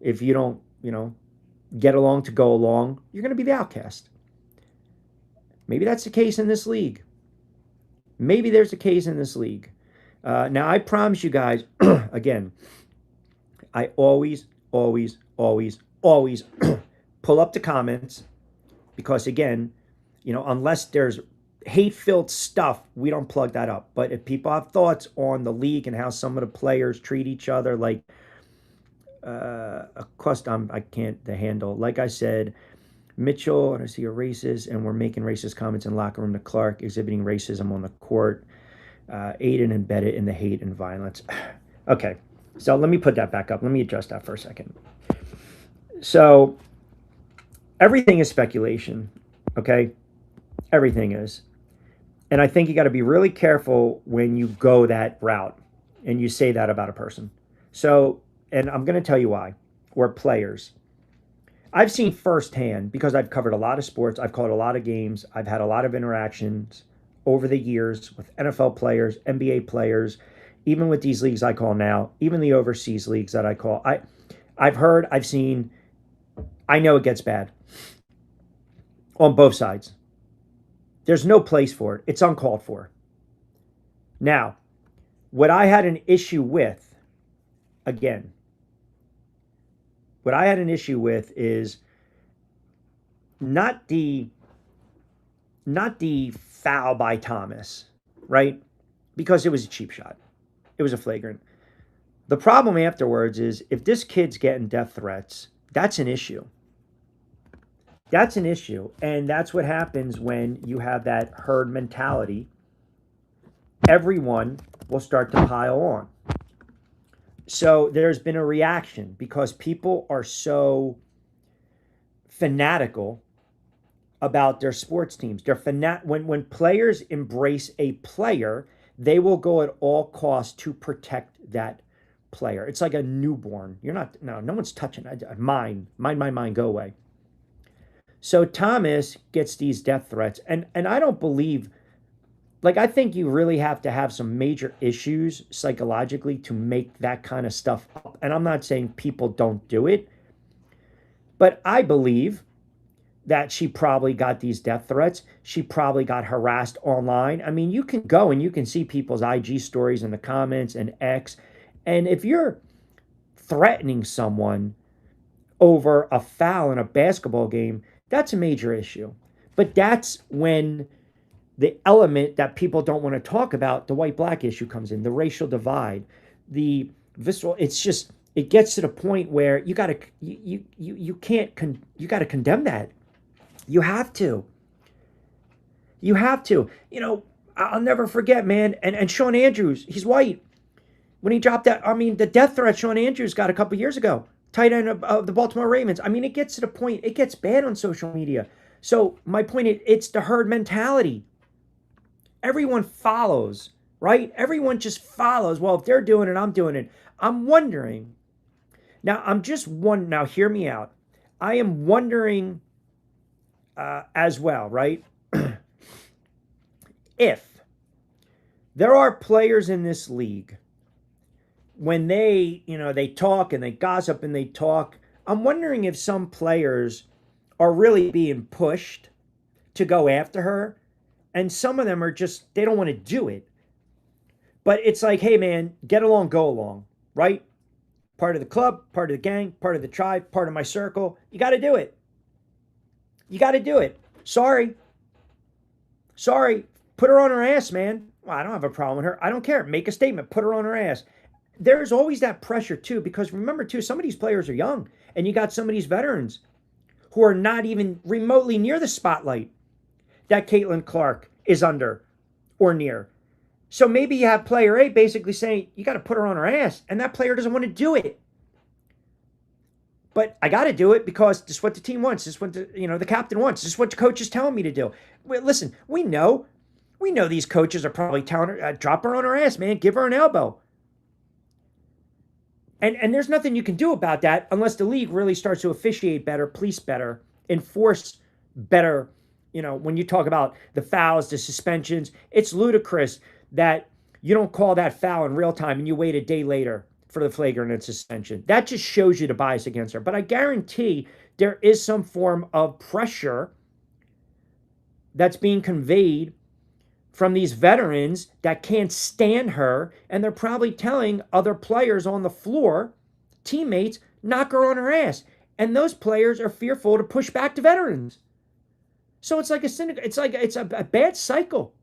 if you don't, get along to go along, you're going to be the outcast. Maybe that's the case in this league. Maybe there's a case in this league. Now, I promise you guys, again, I always, always, always, always pull up the comments because, again, unless there's hate-filled stuff, we don't plug that up. But if people have thoughts on the league and how some of the players treat each other, like, of course, I can't handle. Like I said, Mitchell, I see a racist, and we're making racist comments in locker room to Clark, exhibiting racism on the court. Aiden embedded in the hate and violence. Okay, so let me put that back up. Let me address that for a second. So everything is speculation, okay? Everything is. And I think you got to be really careful when you go that route and you say that about a person. So, and I'm going to tell you why. We're players. I've seen firsthand, because I've covered a lot of sports, I've called a lot of games, I've had a lot of interactions over the years with NFL players, NBA players, even with these leagues I call now, even the overseas leagues that I call. I've heard, I've seen, I know it gets bad on both sides. There's no place for it. It's uncalled for. Now, what I had an issue with, again, what I had an issue with is not the foul by Thomas, right? Because it was a cheap shot. It was a flagrant. The problem afterwards is if this kid's getting death threats, that's an issue. That's an issue. And that's what happens when you have that herd mentality. Everyone will start to pile on. So there's been a reaction because people are so fanatical about their sports teams. They're when players embrace a player, they will go at all costs to protect that player. It's like a newborn. No one's touching it. Mind, go away. So Thomas gets these death threats, and I don't believe, like, I think you really have to have some major issues psychologically to make that kind of stuff up. And I'm not saying people don't do it, but I believe that she probably got these death threats. She probably got harassed online. I mean, you can go and you can see people's IG stories in the comments and X. And if you're threatening someone over a foul in a basketball game, that's a major issue. But that's when the element that people don't want to talk about, the white-black issue comes in, the racial divide, the visceral. It's just, it gets to the point where you got to, you can't, you got to condemn that. You have to. You have to. You know, I'll never forget, man. And Sean Andrews, he's white. When he dropped that, I mean, the death threat Sean Andrews got a couple years ago, tight end of the Baltimore Ravens. I mean, it gets to the point, it gets bad on social media. So my point is, it's the herd mentality. Everyone follows, right? Everyone just follows. Well, if they're doing it, I'm doing it. I'm wondering. Now, now hear me out. I am wondering as well, right? If there are players in this league, when they, they talk and they gossip and they talk, I'm wondering if some players are really being pushed to go after her. And some of them are just, they don't want to do it. But it's like, hey, man, get along, go along, right? Part of the club, part of the gang, part of the tribe, part of my circle. You got to do it. You got to do it. Sorry. Put her on her ass, man. Well, I don't have a problem with her. I don't care. Make a statement. Put her on her ass. There's always that pressure, too, because remember, too, some of these players are young, and you got some of these veterans who are not even remotely near the spotlight that Caitlin Clark is under or near. So maybe you have player A basically saying, you got to put her on her ass, and that player doesn't want to do it. But I got to do it because this is what the team wants. This is what the captain wants. This is what the coach is telling me to do. Listen, we know these coaches are probably telling her, drop her on her ass, man. Give her an elbow. And there's nothing you can do about that unless the league really starts to officiate better, police better, enforce better. When you talk about the fouls, the suspensions, it's ludicrous that you don't call that foul in real time and you wait a day later for the flagrant and suspension. That just shows you the bias against her. But I guarantee there is some form of pressure that's being conveyed from these veterans that can't stand her, and they're probably telling other players on the floor, teammates, knock her on her ass. And those players are fearful to push back to veterans. So it's like it's a bad cycle.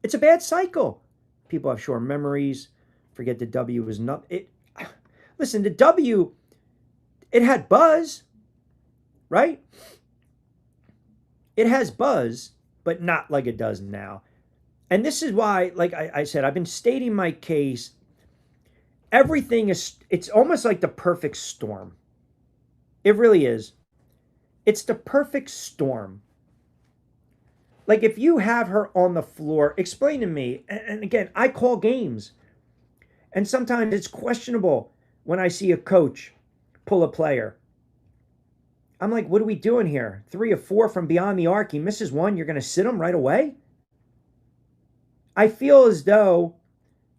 It's a bad cycle. People have short memories. Forget the W was not it. Listen, the W, it had buzz, right? It has buzz, but not like it does now. And this is why, like I said, I've been stating my case. Everything it's almost like the perfect storm. It really is. It's the perfect storm. Like if you have her on the floor, explain to me, and again, I call games. And sometimes it's questionable when I see a coach pull a player. I'm like, what are we doing here? 3 or 4 from beyond the arc. He misses one. You're going to sit him right away? I feel as though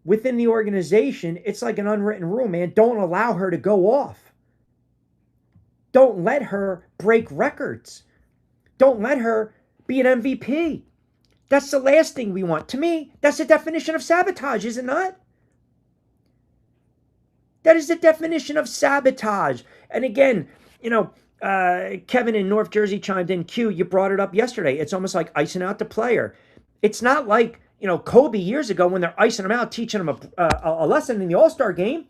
within the organization, it's like an unwritten rule, man. Don't allow her to go off. Don't let her break records. Don't let her be an MVP. That's the last thing we want. To me, that's the definition of sabotage, is it not? That is the definition of sabotage. And again, Kevin in North Jersey chimed in. Q, you brought it up yesterday. It's almost like icing out the player. It's not like, Kobe years ago when they're icing him out, teaching him a lesson in the All-Star game.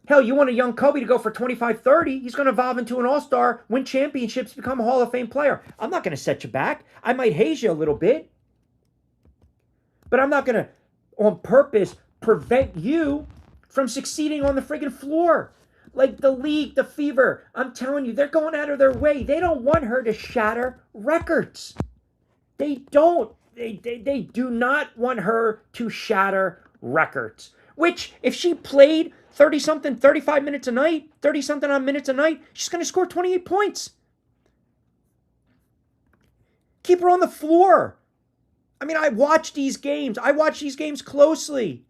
Hell, you want a young Kobe to go for 25-30, he's going to evolve into an All-Star, win championships, become a Hall of Fame player. I'm not going to set you back. I might haze you a little bit. But I'm not going to, on purpose, prevent you from succeeding on the friggin' floor. Like the league, the Fever, I'm telling you, they're going out of their way. They don't want her to shatter records. They don't. They do not want her to shatter records. Which, if she played 30-something, 35 minutes a night, 30-something on minutes a night, she's going to score 28 points. Keep her on the floor. I mean, I watch these games. I watch these games closely.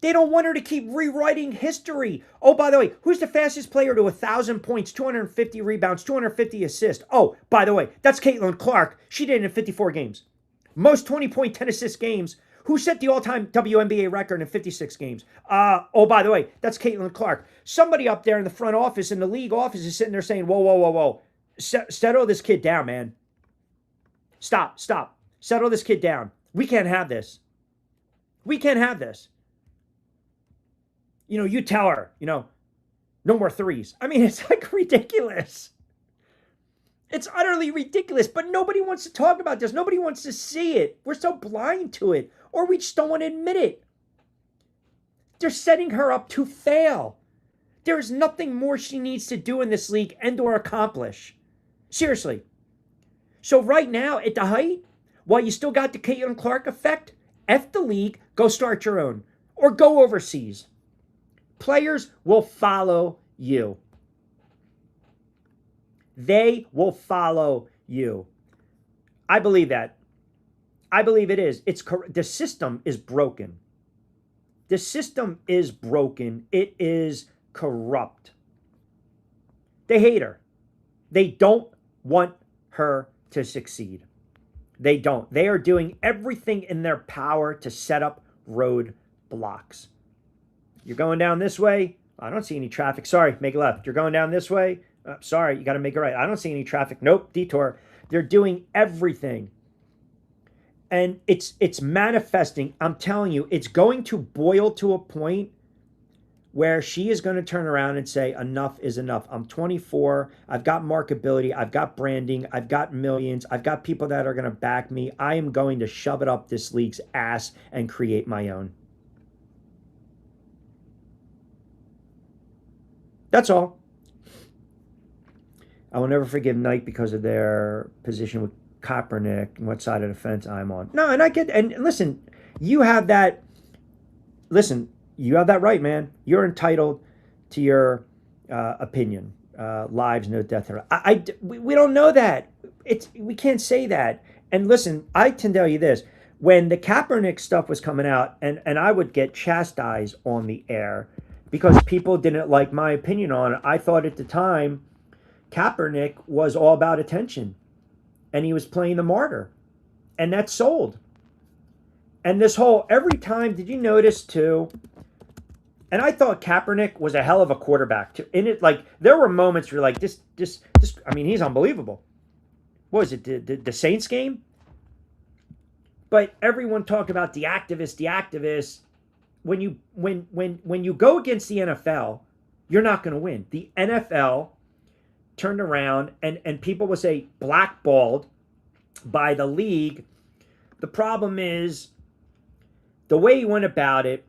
They don't want her to keep rewriting history. Oh, by the way, who's the fastest player to 1,000 points, 250 rebounds, 250 assists? Oh, by the way, that's Caitlin Clark. She did it in 54 games. Most 20-point, 10-assist games. Who set the all-time WNBA record in 56 games? Oh, by the way, that's Caitlin Clark. Somebody up there in the front office, in the league office, is sitting there saying, whoa, whoa, whoa, whoa. Settle this kid down, man. Stop. Settle this kid down. We can't have this. We can't have this. You tell her, no more threes. I mean, it's like ridiculous. It's utterly ridiculous, but nobody wants to talk about this. Nobody wants to see it. We're so blind to it, or we just don't want to admit it. They're setting her up to fail. There is nothing more she needs to do in this league and or accomplish. Seriously. So right now, at the height, while you still got the Caitlin Clark effect, F the league, go start your own. Or go overseas. Players will follow you. They will follow you. I believe that. I believe it is. The system is broken. The system is broken. It is corrupt. They hate her. They don't want her to succeed. They don't. They are doing everything in their power to set up roadblocks. You're going down this way. I don't see any traffic. Sorry, make a left. You're going down this way. Sorry, you got to make a right. I don't see any traffic. Nope, detour. They're doing everything. And it's manifesting. I'm telling you, it's going to boil to a point where she is going to turn around and say, enough is enough. I'm 24. I've got marketability. I've got branding. I've got millions. I've got people that are going to back me. I am going to shove it up this league's ass and create my own. That's all. I will never forgive Nike because of their position with Kaepernick and what side of the fence I'm on. No, and I get, and listen, you have that right, man. You're entitled to your opinion. Lives, no death. We don't know that. We can't say that. And listen, I can tell you this. When the Kaepernick stuff was coming out, and I would get chastised on the air because people didn't like my opinion on it. I thought at the time Kaepernick was all about attention. And he was playing the martyr. And that sold. And this whole, every time, did you notice too? And I thought Kaepernick was a hell of a quarterback too. In it, like, there were moments where you're like, this, I mean, he's unbelievable. What was it, the Saints game? But everyone talked about the activists. When you go against the NFL, you're not going to win. The NFL turned around and people will say blackballed by the league. The problem is the way you went about it,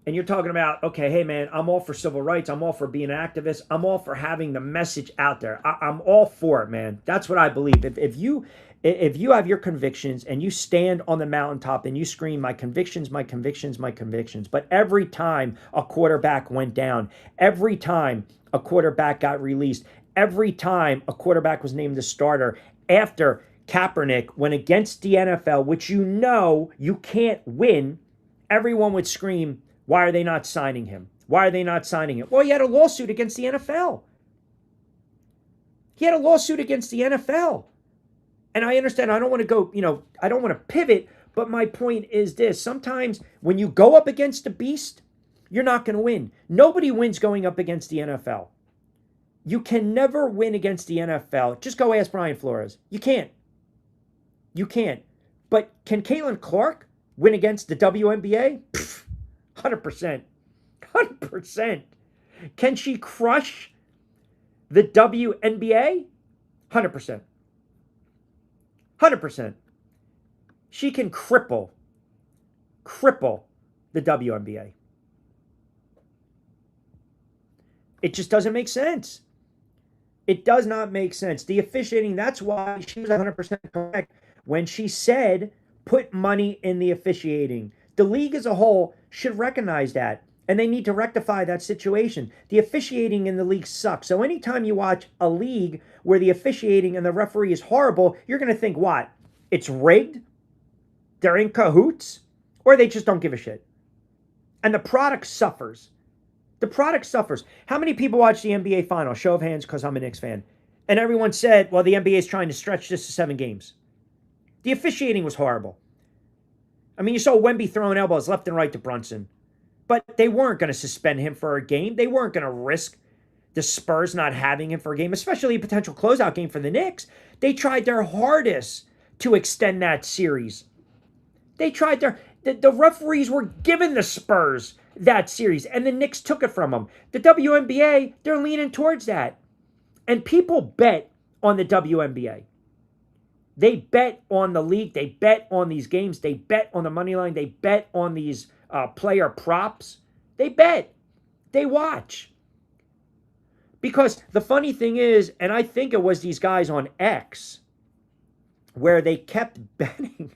and you're talking about, okay, hey man, I'm all for civil rights. I'm all for being an activist. I'm all for having the message out there. I'm all for it, man. That's what I believe. If you have your convictions and you stand on the mountaintop and you scream, my convictions, my convictions, my convictions. But every time a quarterback went down, every time a quarterback got released, every time a quarterback was named the starter after Kaepernick went against the NFL, which you can't win, everyone would scream, why are they not signing him? Why are they not signing him? Well, he had a lawsuit against the NFL. He had a lawsuit against the NFL. And I understand, I don't want to go, I don't want to pivot, but my point is this. Sometimes when you go up against a beast, you're not going to win. Nobody wins going up against the NFL. You can never win against the NFL. Just go ask Brian Flores. You can't. You can't. But can Caitlin Clark win against the WNBA? 100%. 100%. Can she crush the WNBA? 100%. 100%. She can cripple the WNBA. It just doesn't make sense. It does not make sense. The officiating, that's why she was 100% correct when she said, put money in the officiating. The league as a whole should recognize that, and they need to rectify that situation. The officiating in the league sucks. So anytime you watch a league where the officiating and the referee is horrible, you're going to think, what? It's rigged? They're in cahoots? Or they just don't give a shit? And the product suffers. The product suffers. How many people watch the NBA Finals? Show of hands, because I'm a Knicks fan. And everyone said, well, the NBA is trying to stretch this to 7 games. The officiating was horrible. I mean, you saw Wemby throwing elbows left and right to Brunson. But they weren't going to suspend him for a game. They weren't going to risk the Spurs not having him for a game, especially a potential closeout game for the Knicks. They tried their hardest to extend that series. They tried the referees were giving the Spurs that series, and the Knicks took it from them. The WNBA, they're leaning towards that. And people bet on the WNBA. They bet on the league. They bet on these games. They bet on the money line. They bet on these player props. They bet. They watch. Because the funny thing is, and I think it was these guys on X, where they kept betting.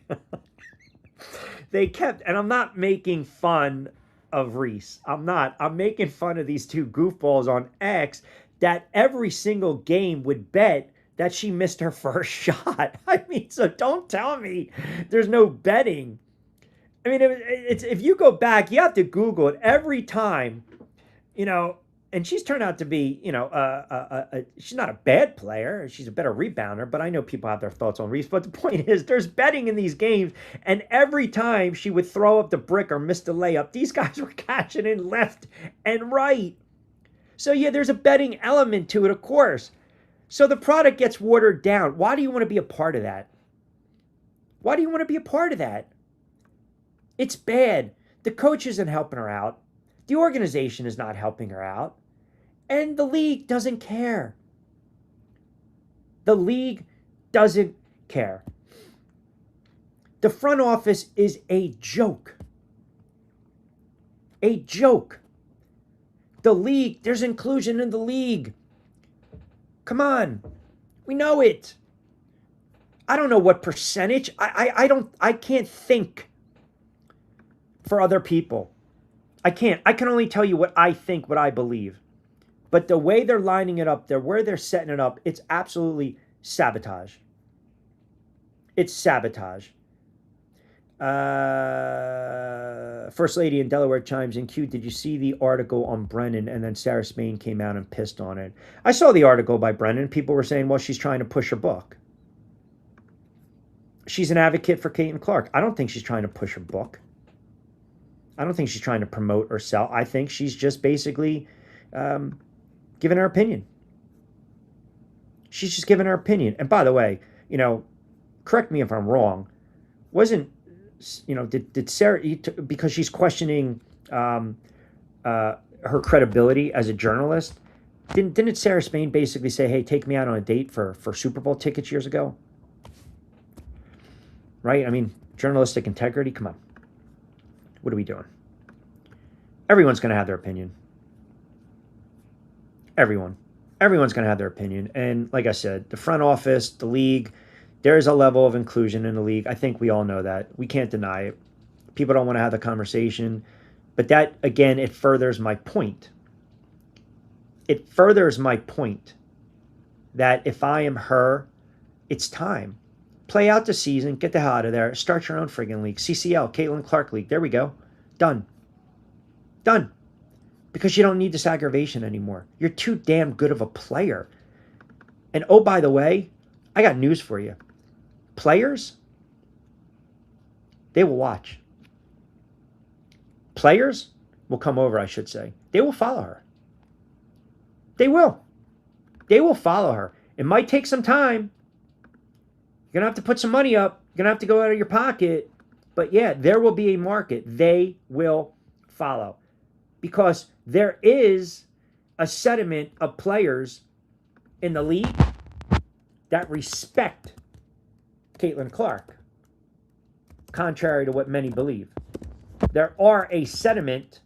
And I'm not making fun of Reese. I'm not. I'm making fun of these two goofballs on X that every single game would bet that she missed her first shot. I mean, so don't tell me there's no betting. I mean, it's if you go back, you have to Google it every time, and she's turned out to be, she's not a bad player. She's a better rebounder, but I know people have their thoughts on Reese. But the point is, there's betting in these games, and every time she would throw up the brick or miss the layup, these guys were catching in left and right. So, yeah, there's a betting element to it, of course. So the product gets watered down. Why do you want to be a part of that? Why do you want to be a part of that? It's bad. The coach isn't helping her out. The organization is not helping her out. And the league doesn't care. The league doesn't care. The front office is a joke. A joke. The league, there's inclusion in the league. Come on. We know it. I don't know what percentage. I can't think for other people. I can't. I can only tell you what I think, what I believe. But the way they're lining it up, where they're setting it up, it's absolutely sabotage. It's sabotage. First Lady in Delaware chimes in. Q, did you see the article on Brennan? And then Sarah Spain came out and pissed on it. I saw the article by Brennan. People were saying, well, she's trying to push her book. She's an advocate for Caitlin Clark. I don't think she's trying to push her book. I don't think she's trying to promote or sell. I think she's just basically giving her opinion. She's just giving her opinion. And by the way, correct me if I'm wrong. Did Sarah, because she's questioning her credibility as a journalist, didn't Sarah Spain basically say, hey, take me out on a date for Super Bowl tickets years ago? Right? I mean, journalistic integrity, come on. What are we doing? Everyone's going to have their opinion. Everyone's going to have their opinion. And like I said, the front office, the league, there is a level of inclusion in the league. I think we all know that. We can't deny it. People don't want to have the conversation. But that, again, it furthers my point. It furthers my point that if I am her, it's time. Play out the season. Get the hell out of there. Start your own friggin' league. CCL, Caitlin Clark League. There we go. Done. Done. Because you don't need this aggravation anymore. You're too damn good of a player. And oh, by the way, I got news for you. Players, they will watch. Players will come over, I should say. They will follow her. They will. They will follow her. It might take some time. You're going to have to put some money up. You're going to have to go out of your pocket. But yeah, there will be a market. They will follow. Because there is a sediment of players in the league that respect Caitlin Clark, contrary to what many believe. There are a sediment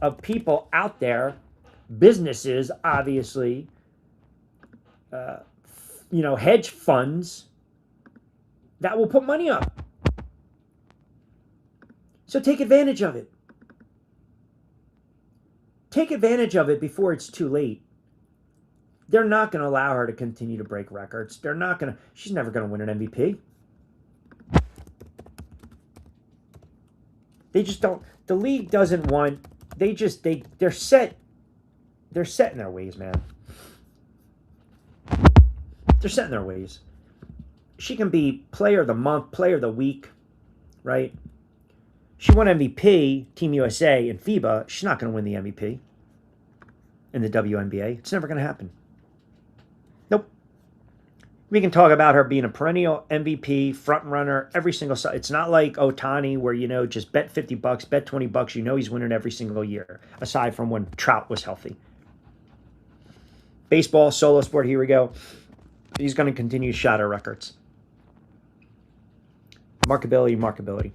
of people out there, businesses, obviously, hedge funds, that will put money up. So take advantage of it. Take advantage of it before it's too late. They're not going to allow her to continue to break records. She's never going to win an MVP. They just don't, the league doesn't want, they're set in their ways, man. They're set in their ways. She can be player of the month, player of the week, right? She won MVP, Team USA, and FIBA. She's not going to win the MVP. in the WNBA. It's never going to happen. Nope. We can talk about her being a perennial MVP, front runner, every single. It's not like Otani where, just bet $50, bet $20. He's winning every single year, aside from when Trout was healthy. Baseball, solo sport, here we go. He's going to continue to shatter records. Markability.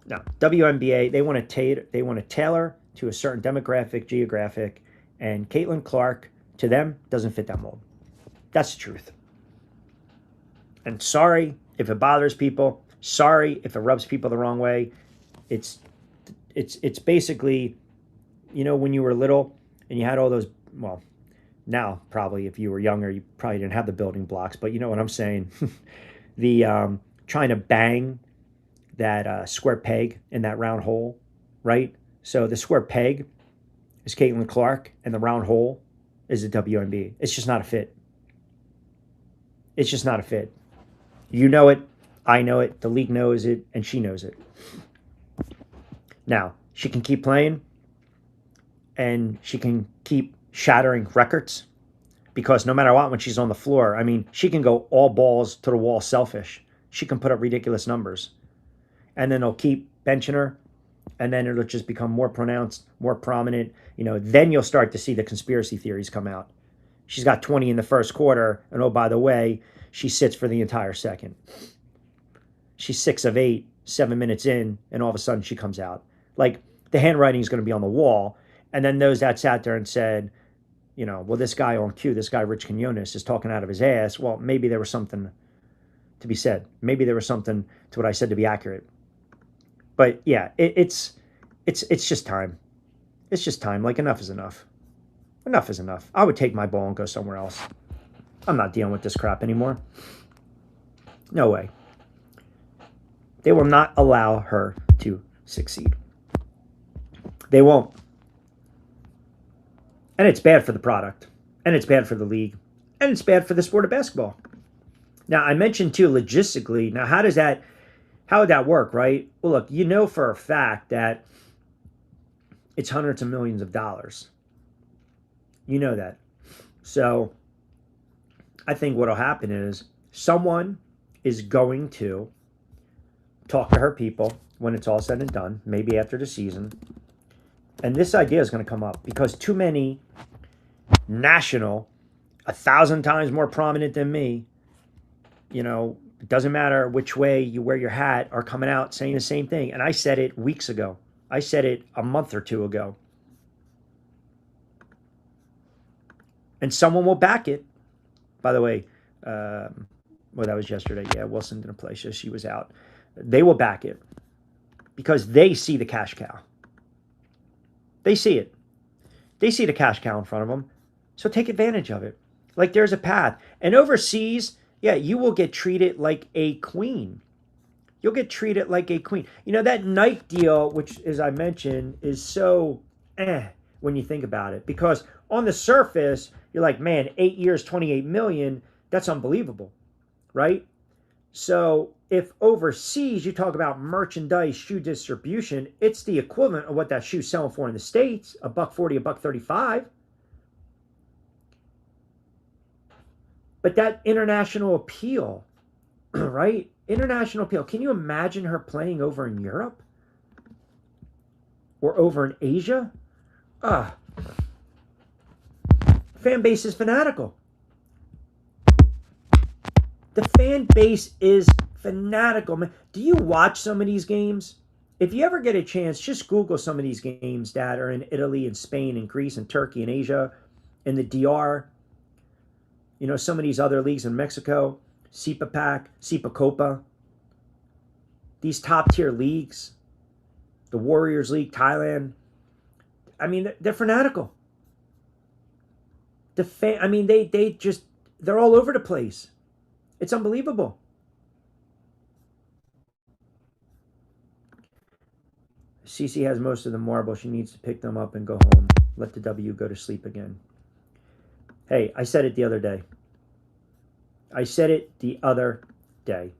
Now, WNBA, they want to tailor to a certain demographic, geographic, and Caitlin Clark, to them, doesn't fit that mold. That's the truth. And sorry if it bothers people. Sorry if it rubs people the wrong way. It's basically, when you were little and you had all those, well, now probably if you were younger, you probably didn't have the building blocks, but you know what I'm saying. The trying to bang that square peg in that round hole, right? So the square peg is Caitlin Clark, and the round hole is the WNBA. It's just not a fit. It's just not a fit. You know it, I know it, the league knows it, and she knows it. Now, she can keep playing, and she can keep shattering records, because no matter what, when she's on the floor, she can go all balls to the wall selfish. She can put up ridiculous numbers. And then they'll keep benching her, and then it'll just become more pronounced, more prominent. Then you'll start to see the conspiracy theories come out. She's got 20 in the first quarter, and oh, by the way, she sits for the entire second. She's 6 of 8, 7 minutes in, and all of a sudden she comes out. Like, the handwriting is going to be on the wall, and then those that sat there and said, well, this guy on cue, this guy Rich Quinones is talking out of his ass. Well, maybe there was something to be said. Maybe there was something to what I said to be accurate. But yeah, it's just time. It's just time. Like, enough is enough. Enough is enough. I would take my ball and go somewhere else. I'm not dealing with this crap anymore. No way. They will not allow her to succeed. They won't. And it's bad for the product. And it's bad for the league. And it's bad for the sport of basketball. Now, I mentioned too, logistically, now how would that work, right? Well, look, for a fact that it's hundreds of millions of dollars. You know that. So I think what'll happen is someone is going to talk to her people when it's all said and done, maybe after the season. And this idea is going to come up because too many national, 1,000 times more prominent than me, it doesn't matter which way you wear your hat, are coming out saying the same thing. And I said it weeks ago. I said it a month or two ago. And someone will back it. By the way, that was yesterday. Yeah, Wilson didn't play, so she was out. They will back it because they see the cash cow. They see it. They see the cash cow in front of them. So take advantage of it. Like, there's a path. And overseas, yeah, you will get treated like a queen. You'll get treated like a queen. That Nike deal, which, as I mentioned, is so when you think about it. Because on the surface, you're like, man, 8 years, 28 million, that's unbelievable, right? So if overseas you talk about merchandise, shoe distribution, it's the equivalent of what that shoe's selling for in the States, $140, $135. But that international appeal, right? International appeal. Can you imagine her playing over in Europe? Or over in Asia? Fan base is fanatical. The fan base is fanatical, man. Do you watch some of these games? If you ever get a chance, just Google some of these games that are in Italy and Spain and Greece and Turkey and Asia and the DR. Some of these other leagues in Mexico, Sipa Copa. These top tier leagues, the Warriors League, Thailand. They're fanatical. They're all over the place. It's unbelievable. Cece has most of the marble. She needs to pick them up and go home. Let the W go to sleep again. Hey, I said it the other day.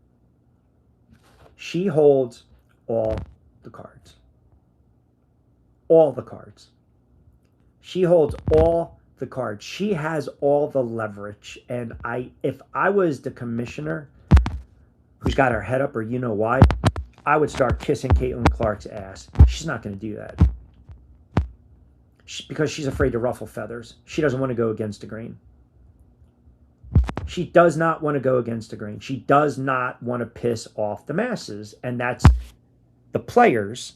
She holds all the cards. All the cards. She holds all the cards. She has all the leverage. And if I was the commissioner who's got her head up, or you know why, I would start kissing Caitlin Clark's ass. She's not going to do that. Because she's afraid to ruffle feathers. She doesn't want to go against the grain. She does not want to go against the grain. She does not want to piss off the masses. And that's the players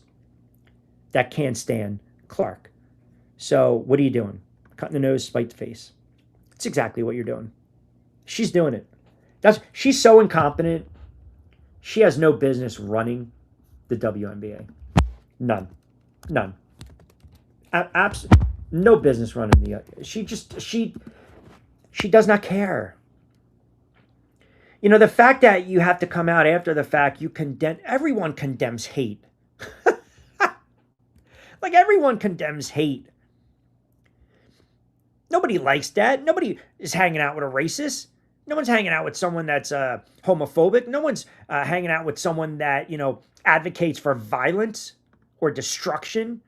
that can't stand Clark. So what are you doing? Cutting the nose, spite the face. It's exactly what you're doing. She's doing it. She's so incompetent. She has no business running the WNBA. None. No business running the. She does not care. You know, the fact that you have to come out after the fact, everyone condemns hate. Like, everyone condemns hate. Nobody likes that. Nobody is hanging out with a racist. No one's hanging out with someone that's homophobic. No one's hanging out with someone that, advocates for violence or destruction.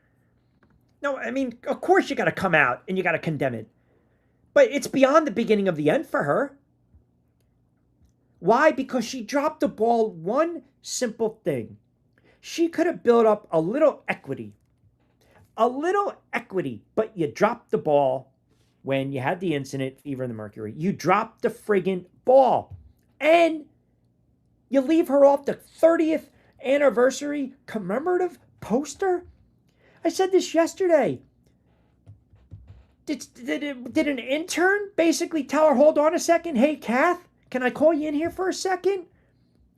No, I mean, of course you got to come out and you got to condemn it. But it's beyond the beginning of the end for her. Why? Because she dropped the ball. One simple thing. She could have built up a little equity. But you dropped the ball when you had the incident, Fever in the Mercury. You dropped the friggin' ball. And you leave her off the 30th anniversary commemorative poster? I said this yesterday. Did an intern basically tell her, hold on a second, hey, Kath, can I call you in here for a second?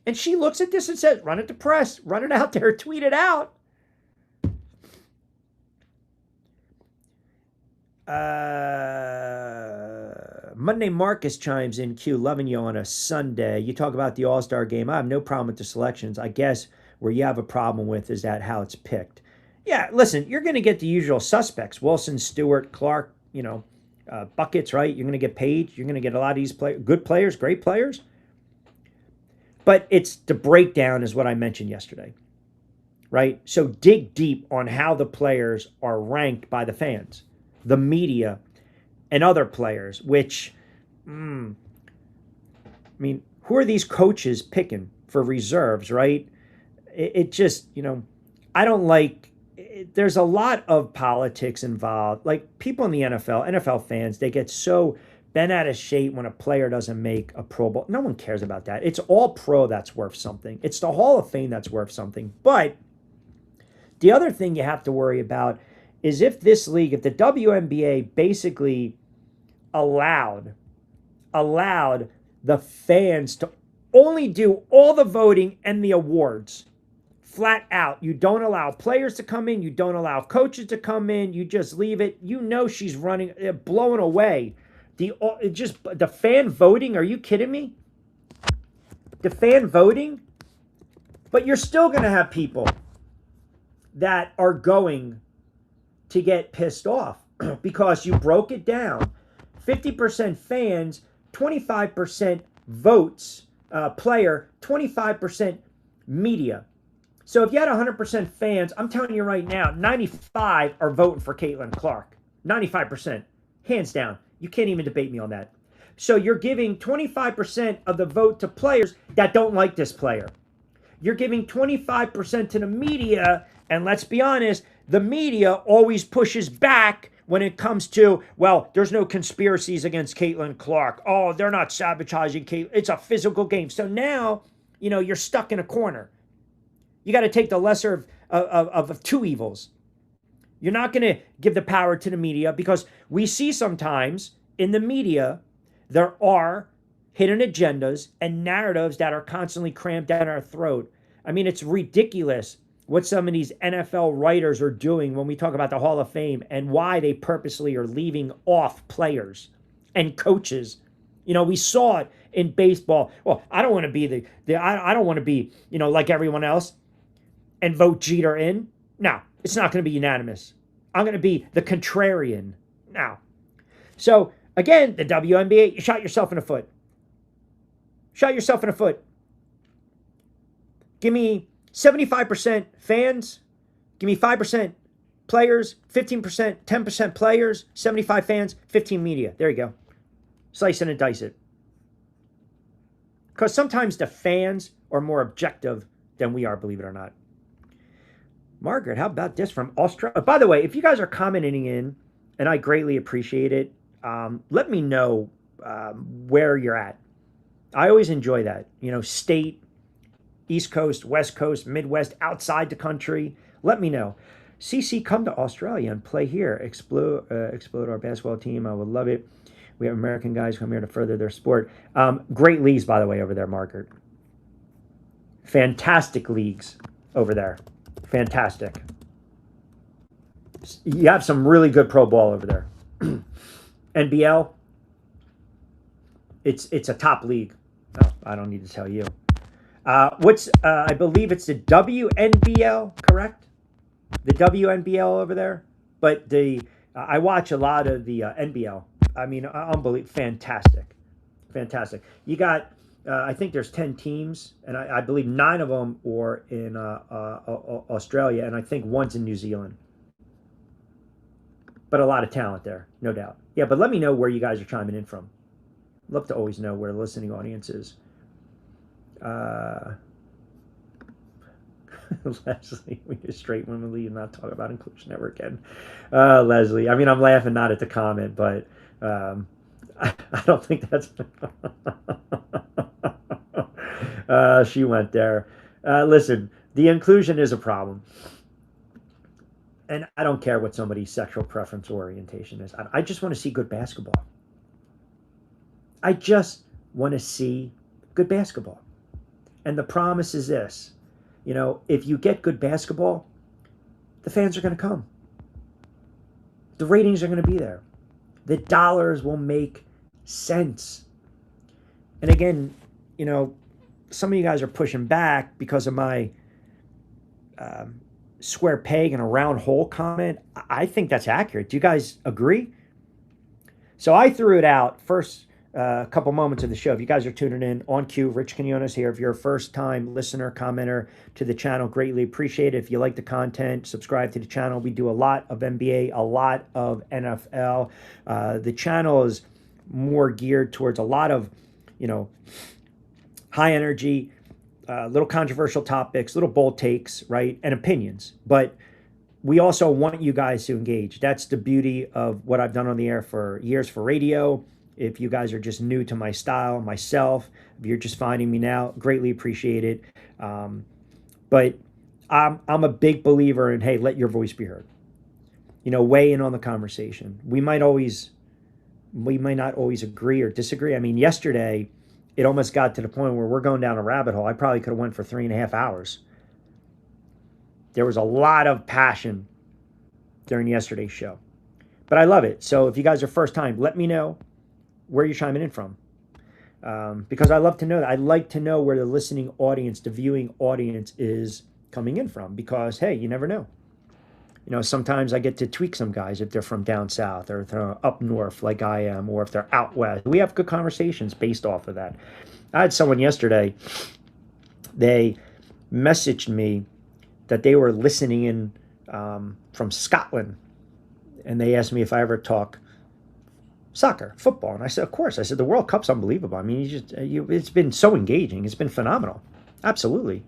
And she looks at this and says, run it to press, run it out there, tweet it out. Monday Marcus chimes in, Q, loving you on a Sunday. You talk about the All-Star game. I have no problem with the selections. I guess where you have a problem with is that how it's picked. Yeah, listen, you're going to get the usual suspects. Wilson, Stewart, Clark, buckets, right? You're going to get paid. You're going to get a lot of these good players, great players. But it's the breakdown is what I mentioned yesterday, right? So dig deep on how the players are ranked by the fans, the media, and other players, which, who are these coaches picking for reserves, right? It just, I don't like, there's a lot of politics involved. Like, people in the NFL fans, they get so bent out of shape when a player doesn't make a Pro Bowl. No one cares about that. It's all pro that's worth something. It's the Hall of Fame that's worth something. But the other thing you have to worry about is if this league, if the WNBA basically allowed the fans to only do all the voting and the awards flat out. You don't allow players to come in. You don't allow coaches to come in. You just leave it. She's running, blowing away. The fan voting. Are you kidding me? The fan voting? But you're still going to have people that are going to get pissed off because you broke it down. 50% fans, 25% votes, player, 25% media. So if you had 100% fans, I'm telling you right now, 95 are voting for Caitlin Clark. 95%. Hands down. You can't even debate me on that. So you're giving 25% of the vote to players that don't like this player. You're giving 25% to the media, and let's be honest, the media always pushes back when it comes to, well, there's no conspiracies against Caitlin Clark. Oh, they're not sabotaging Caitlin. It's a physical game. So now, you're stuck in a corner. You got to take the lesser of two evils. You're not going to give the power to the media because we see sometimes in the media there are hidden agendas and narratives that are constantly crammed down our throat. I mean, it's ridiculous what some of these NFL writers are doing when we talk about the Hall of Fame and why they purposely are leaving off players and coaches. We saw it in baseball. Well, I don't want to be I don't want to be, like everyone else and vote Jeter in. No, it's not going to be unanimous. I'm going to be the contrarian now. So, again, the WNBA, you shot yourself in the foot. Shot yourself in the foot. Give me 75% fans. Give me 5% players, 15%, 10% players, 75 fans, 15 media. There you go. Slice it and dice it. Because sometimes the fans are more objective than we are, believe it or not. Margaret, how about this from Australia? By the way, if you guys are commenting in, and I greatly appreciate it, let me know where you're at. I always enjoy that. State, East Coast, West Coast, Midwest, outside the country. Let me know. CC, come to Australia and play here. Explode our basketball team. I would love it. We have American guys come here to further their sport. Great leagues, by the way, over there, Margaret. Fantastic leagues over there. Fantastic. You have some really good pro ball over there. NBL, it's a top league. Oh, I don't need to tell you. I believe it's the WNBL, correct? The WNBL over there. But I watch a lot of the NBL. I mean, unbelievable, fantastic. You got, I think there's 10 teams, and I believe 9 of them are in Australia, and I think one's in New Zealand. But a lot of talent there, no doubt. Yeah, but let me know where you guys are chiming in from. Love to always know where the listening audience is. Leslie, we just straight women leave and not talk about inclusion ever again. Leslie, I mean, I'm laughing not at the comment, but I don't think that's. She went there. Listen, the inclusion is a problem. And I don't care what somebody's sexual preference or orientation is. I just want to see good basketball. I just want to see good basketball. And the promise is this. If you get good basketball, the fans are going to come. The ratings are going to be there. The dollars will make sense. And again, some of you guys are pushing back because of my square peg and a round hole comment. I think that's accurate. Do you guys agree? So I threw it out first. A couple moments of the show. If you guys are tuning in on cue, Rich Quinones here. If you're a first-time listener, commenter to the channel, greatly appreciate it. If you like the content, subscribe to the channel. We do a lot of NBA, a lot of NFL. The channel is more geared towards a lot of, high energy, little controversial topics, little bold takes, right, and opinions. But we also want you guys to engage. That's the beauty of what I've done on the air for years for radio. If you guys are just new to my style, myself, if you're just finding me now, greatly appreciate it. But I'm a big believer in, hey, let your voice be heard. Weigh in on the conversation. We might not always agree or disagree. I mean, yesterday, it almost got to the point where we're going down a rabbit hole. I probably could have went for 3.5 hours. There was a lot of passion during yesterday's show. But I love it. So if you guys are first time, let me know where you're chiming in from. Because I love to know that. I like to know where the listening audience, the viewing audience is coming in from. Because, hey, you never know. Sometimes I get to tweak some guys if they're from down south or if they're up north like I am, or if they're out west. We have good conversations based off of that. I had someone yesterday, they messaged me that they were listening in from Scotland. And they asked me if I ever talk soccer, football. And I said, of course. I said, the World Cup's unbelievable. I mean, it's been so engaging. It's been phenomenal. Absolutely.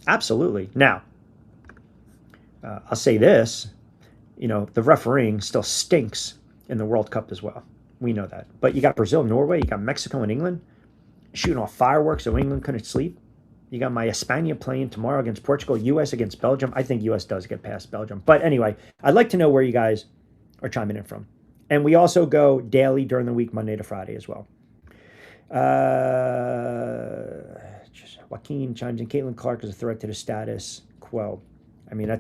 Now, I'll say this, the refereeing still stinks in the World Cup as well. We know that. But you got Brazil, Norway, you got Mexico and England shooting off fireworks so England couldn't sleep. You got my España playing tomorrow against Portugal, U.S. against Belgium. I think U.S. does get past Belgium. But anyway, I'd like to know where you guys are chiming in from. And we also go daily during the week, Monday to Friday as well. Joaquin chimes in, Caitlin Clark is a threat to the status quo. I mean,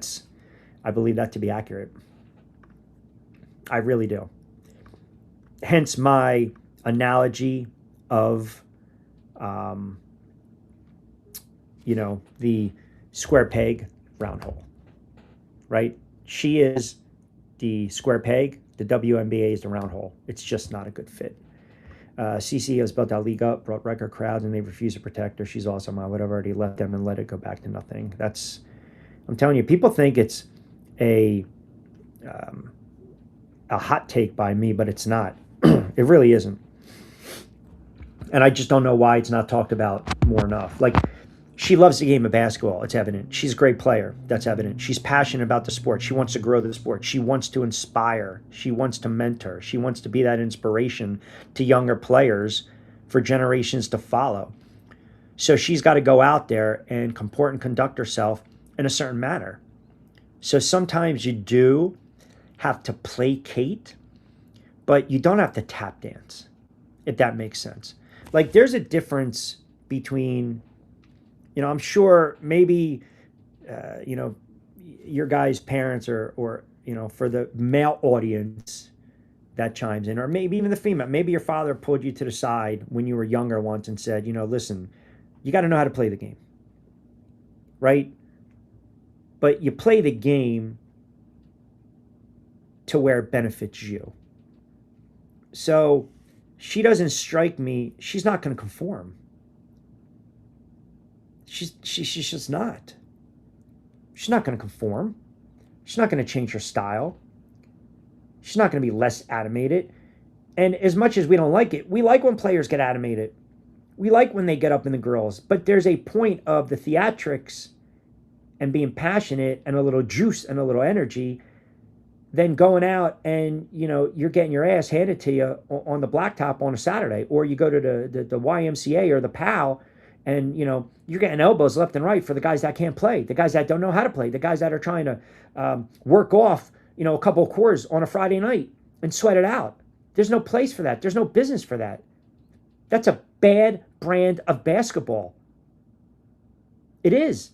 I believe that to be accurate. I really do. Hence my analogy of, the square peg, round hole, right? She is the square peg. The WNBA is the round hole. It's just not a good fit. CC has built our league up, brought record crowds, and they refuse to protect her. She's awesome. I would have already left them and let it go back to nothing. I'm telling you, people think it's a a hot take by me, but it's not. It really isn't. And I just don't know why it's not talked about more enough. Like, she loves the game of basketball. It's evident. She's a great player. That's evident. She's passionate about the sport. She wants to grow the sport. She wants to inspire. She wants to mentor. She wants to be that inspiration to younger players for generations to follow. So she's got to go out there and comport and conduct herself in a certain manner. So sometimes you do have to placate, but you don't have to tap dance, if that makes sense. Like, there's a difference between, I'm sure maybe, your guys' parents or for the male audience that chimes in, or maybe even the female, maybe your father pulled you to the side when you were younger once and said, listen, you got to know how to play the game, right? But you play the game to where it benefits you. So she doesn't strike me. She's not going to conform. She's just not. She's not going to conform. She's not going to change her style. She's not going to be less animated. And as much as we don't like it, we like when players get animated. We like when they get up in the grills. But there's a point of the theatrics and being passionate and a little juice and a little energy than going out and, you're getting your ass handed to you on the blacktop on a Saturday. Or you go to the YMCA or the PAL and, you're getting elbows left and right for the guys that can't play, the guys that don't know how to play, the guys that are trying to work off, a couple of quarters on a Friday night and sweat it out. There's no place for that. There's no business for that. That's a bad brand of basketball. It is.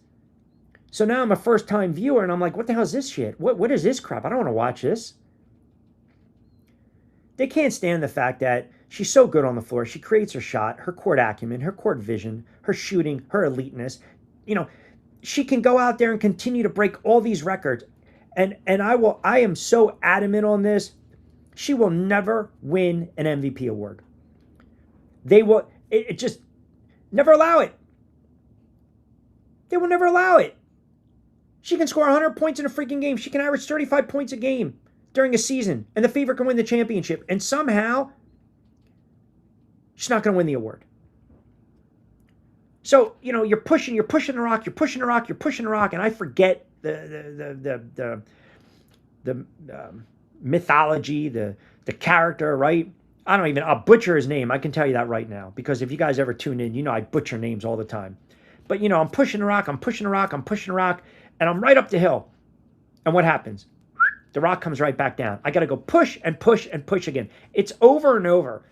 So now I'm a first-time viewer, and I'm like, what the hell is this shit? What is this crap? I don't want to watch this. They can't stand the fact that she's so good on the floor. She creates her shot, her court acumen, her court vision, her shooting, her eliteness. She can go out there and continue to break all these records. And I am so adamant on this. She will never win an MVP award. They will, it just never allow it. They will never allow it. She can score 100 points in a freaking game. She can average 35 points a game during a season, and the favorite can win the championship. And somehow, she's not going to win the award. So, you're pushing the rock, and I forget the mythology, the character, right? I'll butcher his name. I can tell you that right now, because if you guys ever tune in, I butcher names all the time. But, I'm pushing the rock, and I'm right up the hill. And what happens? The rock comes right back down. I got to go push and push and push again. It's over and over.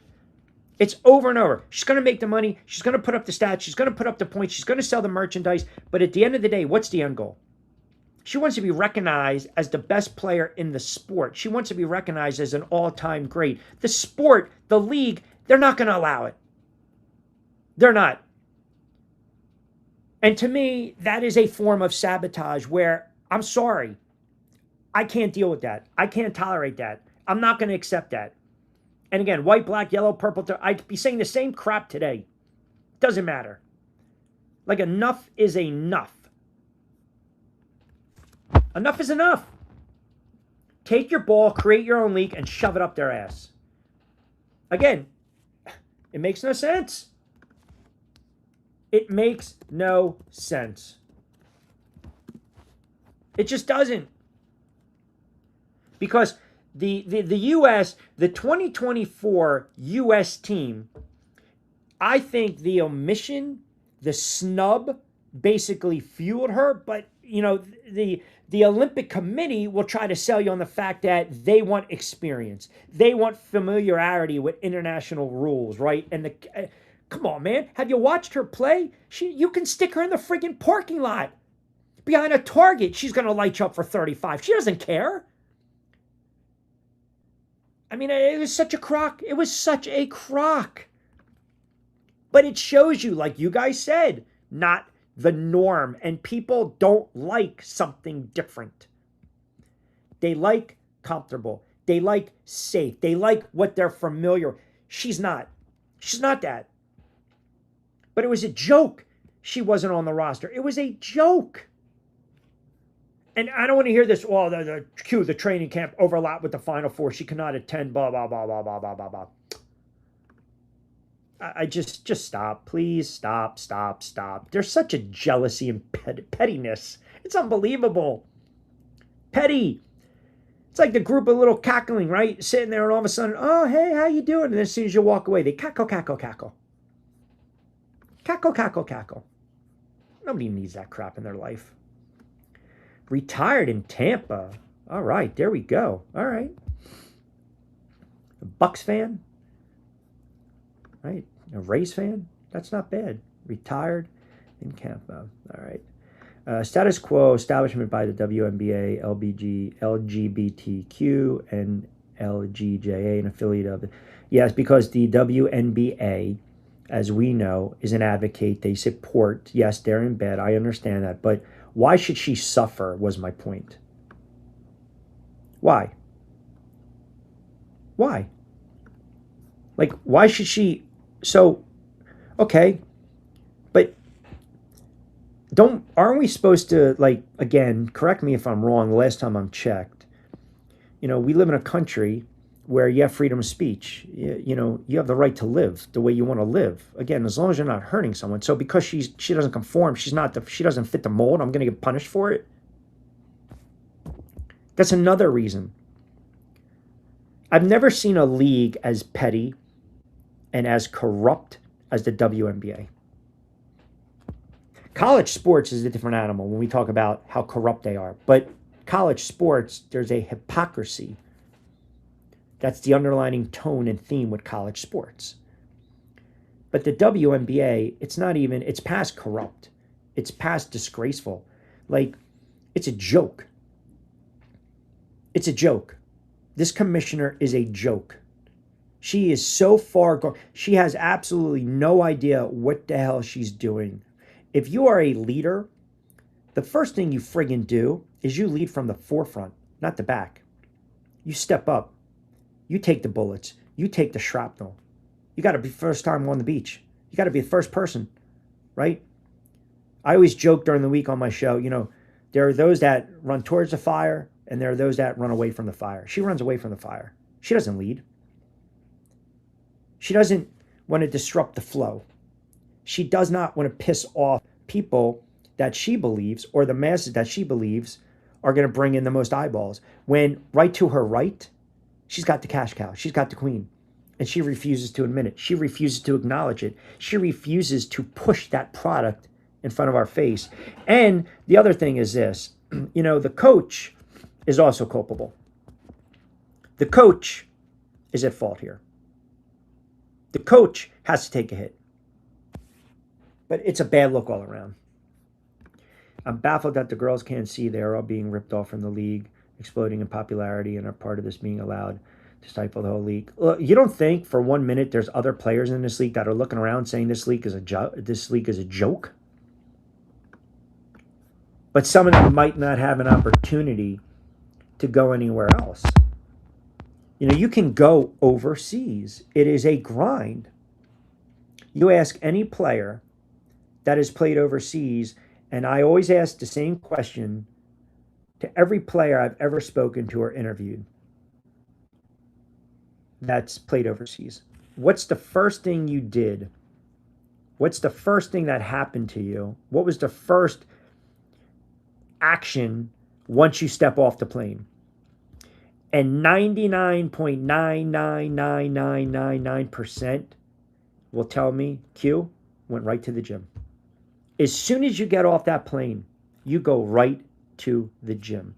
It's over and over. She's going to make the money. She's going to put up the stats. She's going to put up the points. She's going to sell the merchandise. But at the end of the day, what's the end goal? She wants to be recognized as the best player in the sport. She wants to be recognized as an all-time great. The sport, the league, they're not going to allow it. They're not. And to me, that is a form of sabotage where, I'm sorry, I can't deal with that. I can't tolerate that. I'm not going to accept that. And again, white, black, yellow, purple, I'd be saying the same crap today. Doesn't matter. Like, enough is enough. Enough is enough. Take your ball, create your own league, and shove it up their ass. Again, it makes no sense. It makes no sense. It just doesn't. Because the U.S., the 2024 U.S. team, I think the omission, the snub, basically fueled her. But, the Olympic Committee will try to sell you on the fact that they want experience. They want familiarity with international rules, right? And come on, man. Have you watched her play? You can stick her in the friggin' parking lot. Behind a Target, she's going to light you up for 35. She doesn't care. It was such a crock. It was such a crock. But it shows you, like you guys said, not the norm. And people don't like something different. They like comfortable. They like safe. They like what they're familiar with. She's not. She's not that. But it was a joke she wasn't on the roster. It was a joke. And I don't want to hear this, well, the training camp overlap with the Final Four. She cannot attend, blah, blah, blah, blah, blah, blah, blah, blah. I just stop. Please stop, stop, stop. There's such a jealousy and pettiness. It's unbelievable. Petty. It's like the group of little cackling, right? Sitting there and all of a sudden, oh, hey, how you doing? And then as soon as you walk away, they cackle, cackle, cackle. Cackle, cackle, cackle. Nobody needs that crap in their life. Retired in Tampa. All right, there we go. All right. A Bucks fan? Right? A Rays fan? That's not bad. Retired in Tampa. All right. Status quo establishment by the WNBA, LGBTQ, and LGJA, an affiliate of it. Yes, because the WNBA, as we know, is an advocate. They support. Yes, they're in bed. I understand that. But why should she suffer was my point. Why? Why? Like, why should she? So, okay. But aren't we supposed to, like, again, correct me if I'm wrong, the last time I'm checked, we live in a country where you have freedom of speech. You have the right to live the way you want to live. Again, as long as you're not hurting someone. So because she doesn't conform, she doesn't fit the mold, I'm going to get punished for it. That's another reason. I've never seen a league as petty and as corrupt as the WNBA. College sports is a different animal when we talk about how corrupt they are. But college sports, there's a hypocrisy. That's the underlying tone and theme with college sports. But the WNBA, it's past corrupt. It's past disgraceful. Like, it's a joke. It's a joke. This commissioner is a joke. She is so far gone. She has absolutely no idea what the hell she's doing. If you are a leader, the first thing you friggin' do is you lead from the forefront, not the back. You step up. You take the bullets. You take the shrapnel. You got to be first time on the beach. You got to be the first person, right? I always joke during the week on my show, there are those that run towards the fire and there are those that run away from the fire. She runs away from the fire. She doesn't lead. She doesn't want to disrupt the flow. She does not want to piss off people that she believes or the masses that she believes are going to bring in the most eyeballs. When right to her right, she's got the cash cow. She's got the queen. And she refuses to admit it. She refuses to acknowledge it. She refuses to push that product in front of our face. And the other thing is this, the coach is also culpable. The coach is at fault here. The coach has to take a hit. But it's a bad look all around. I'm baffled that the girls can't see they are all being ripped off from the league, exploding in popularity, and are part of this being allowed to stifle the whole league. Look, you don't think for 1 minute there's other players in this league that are looking around saying this league is a joke? But some of them might not have an opportunity to go anywhere else. You can go overseas. It is a grind. You ask any player that has played overseas, and I always ask the same question to every player I've ever spoken to or interviewed that's played overseas. What's the first thing you did? What's the first thing that happened to you? What was the first action once you step off the plane? And 99.99999% will tell me, Q, went right to the gym. As soon as you get off that plane, you go right to the gym.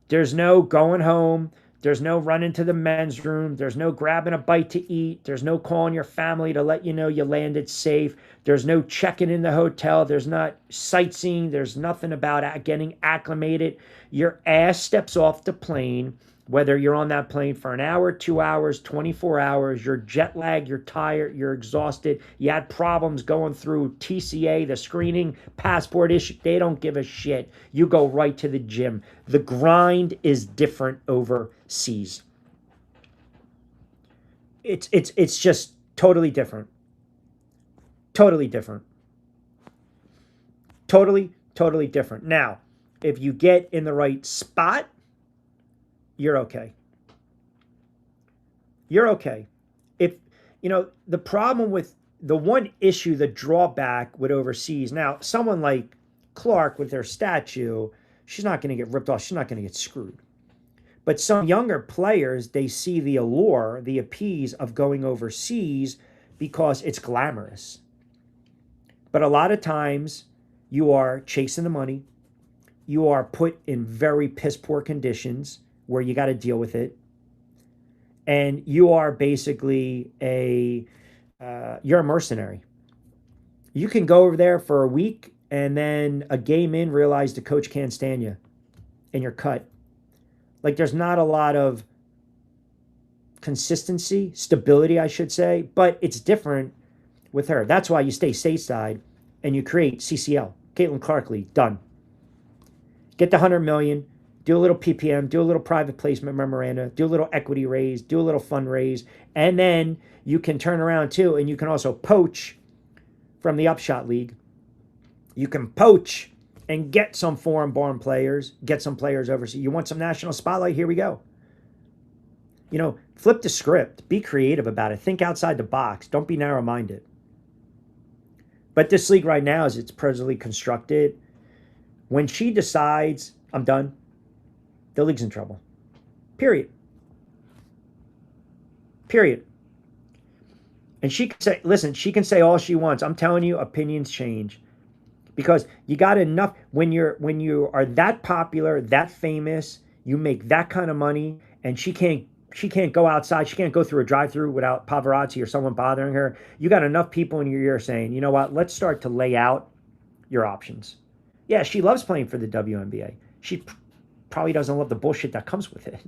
There's no going home. There's no running to the men's room. There's no grabbing a bite to eat. There's no calling your family to let you know you landed safe. There's no checking in the hotel. There's not sightseeing. There's nothing about getting acclimated. Your ass steps off the plane, whether you're on that plane for an hour, 2 hours, 24 hours, you're jet lagged, you're tired, you're exhausted, you had problems going through TCA, the screening, passport issue, they don't give a shit. You go right to the gym. The grind is different overseas. It's just totally different. Totally different. Totally different. Now, If you get in the right spot, you're okay. You're okay. If, the problem with the one issue, the drawback with overseas, now, someone like Clark with their statue, she's not going to get ripped off. She's not going to get screwed. But some younger players, they see the allure, the appease of going overseas because it's glamorous. But a lot of times, you are chasing the money. You are put in very piss poor conditions where you got to deal with it. And you are basically you're a mercenary. You can go over there for a week and then a game in realize the coach can't stand you and you're cut. Like, there's not a lot of consistency, stability, I should say, but it's different with her. That's why you stay stateside and you create CCL, Caitlin Clark League, done. Get the 100 million, do a little PPM, do a little private placement memoranda, do a little equity raise, do a little fundraise, and then you can turn around too, and you can also poach from the Upshot League. You can poach and get some foreign-born players, get some players overseas. You want some national spotlight? Here we go. Flip the script. Be creative about it. Think outside the box. Don't be narrow-minded. But this league right now, as it's presently constructed, when she decides, I'm done, the league's in trouble. Period. Period. And she can say, listen, she can say all she wants. I'm telling you, opinions change. Because you got enough, when you are that popular, that famous, you make that kind of money, and she can't go outside, she can't go through a drive-through without paparazzi or someone bothering her. You got enough people in your ear saying, you know what, let's start to lay out your options. Yeah, she loves playing for the WNBA. She probably doesn't love the bullshit that comes with it,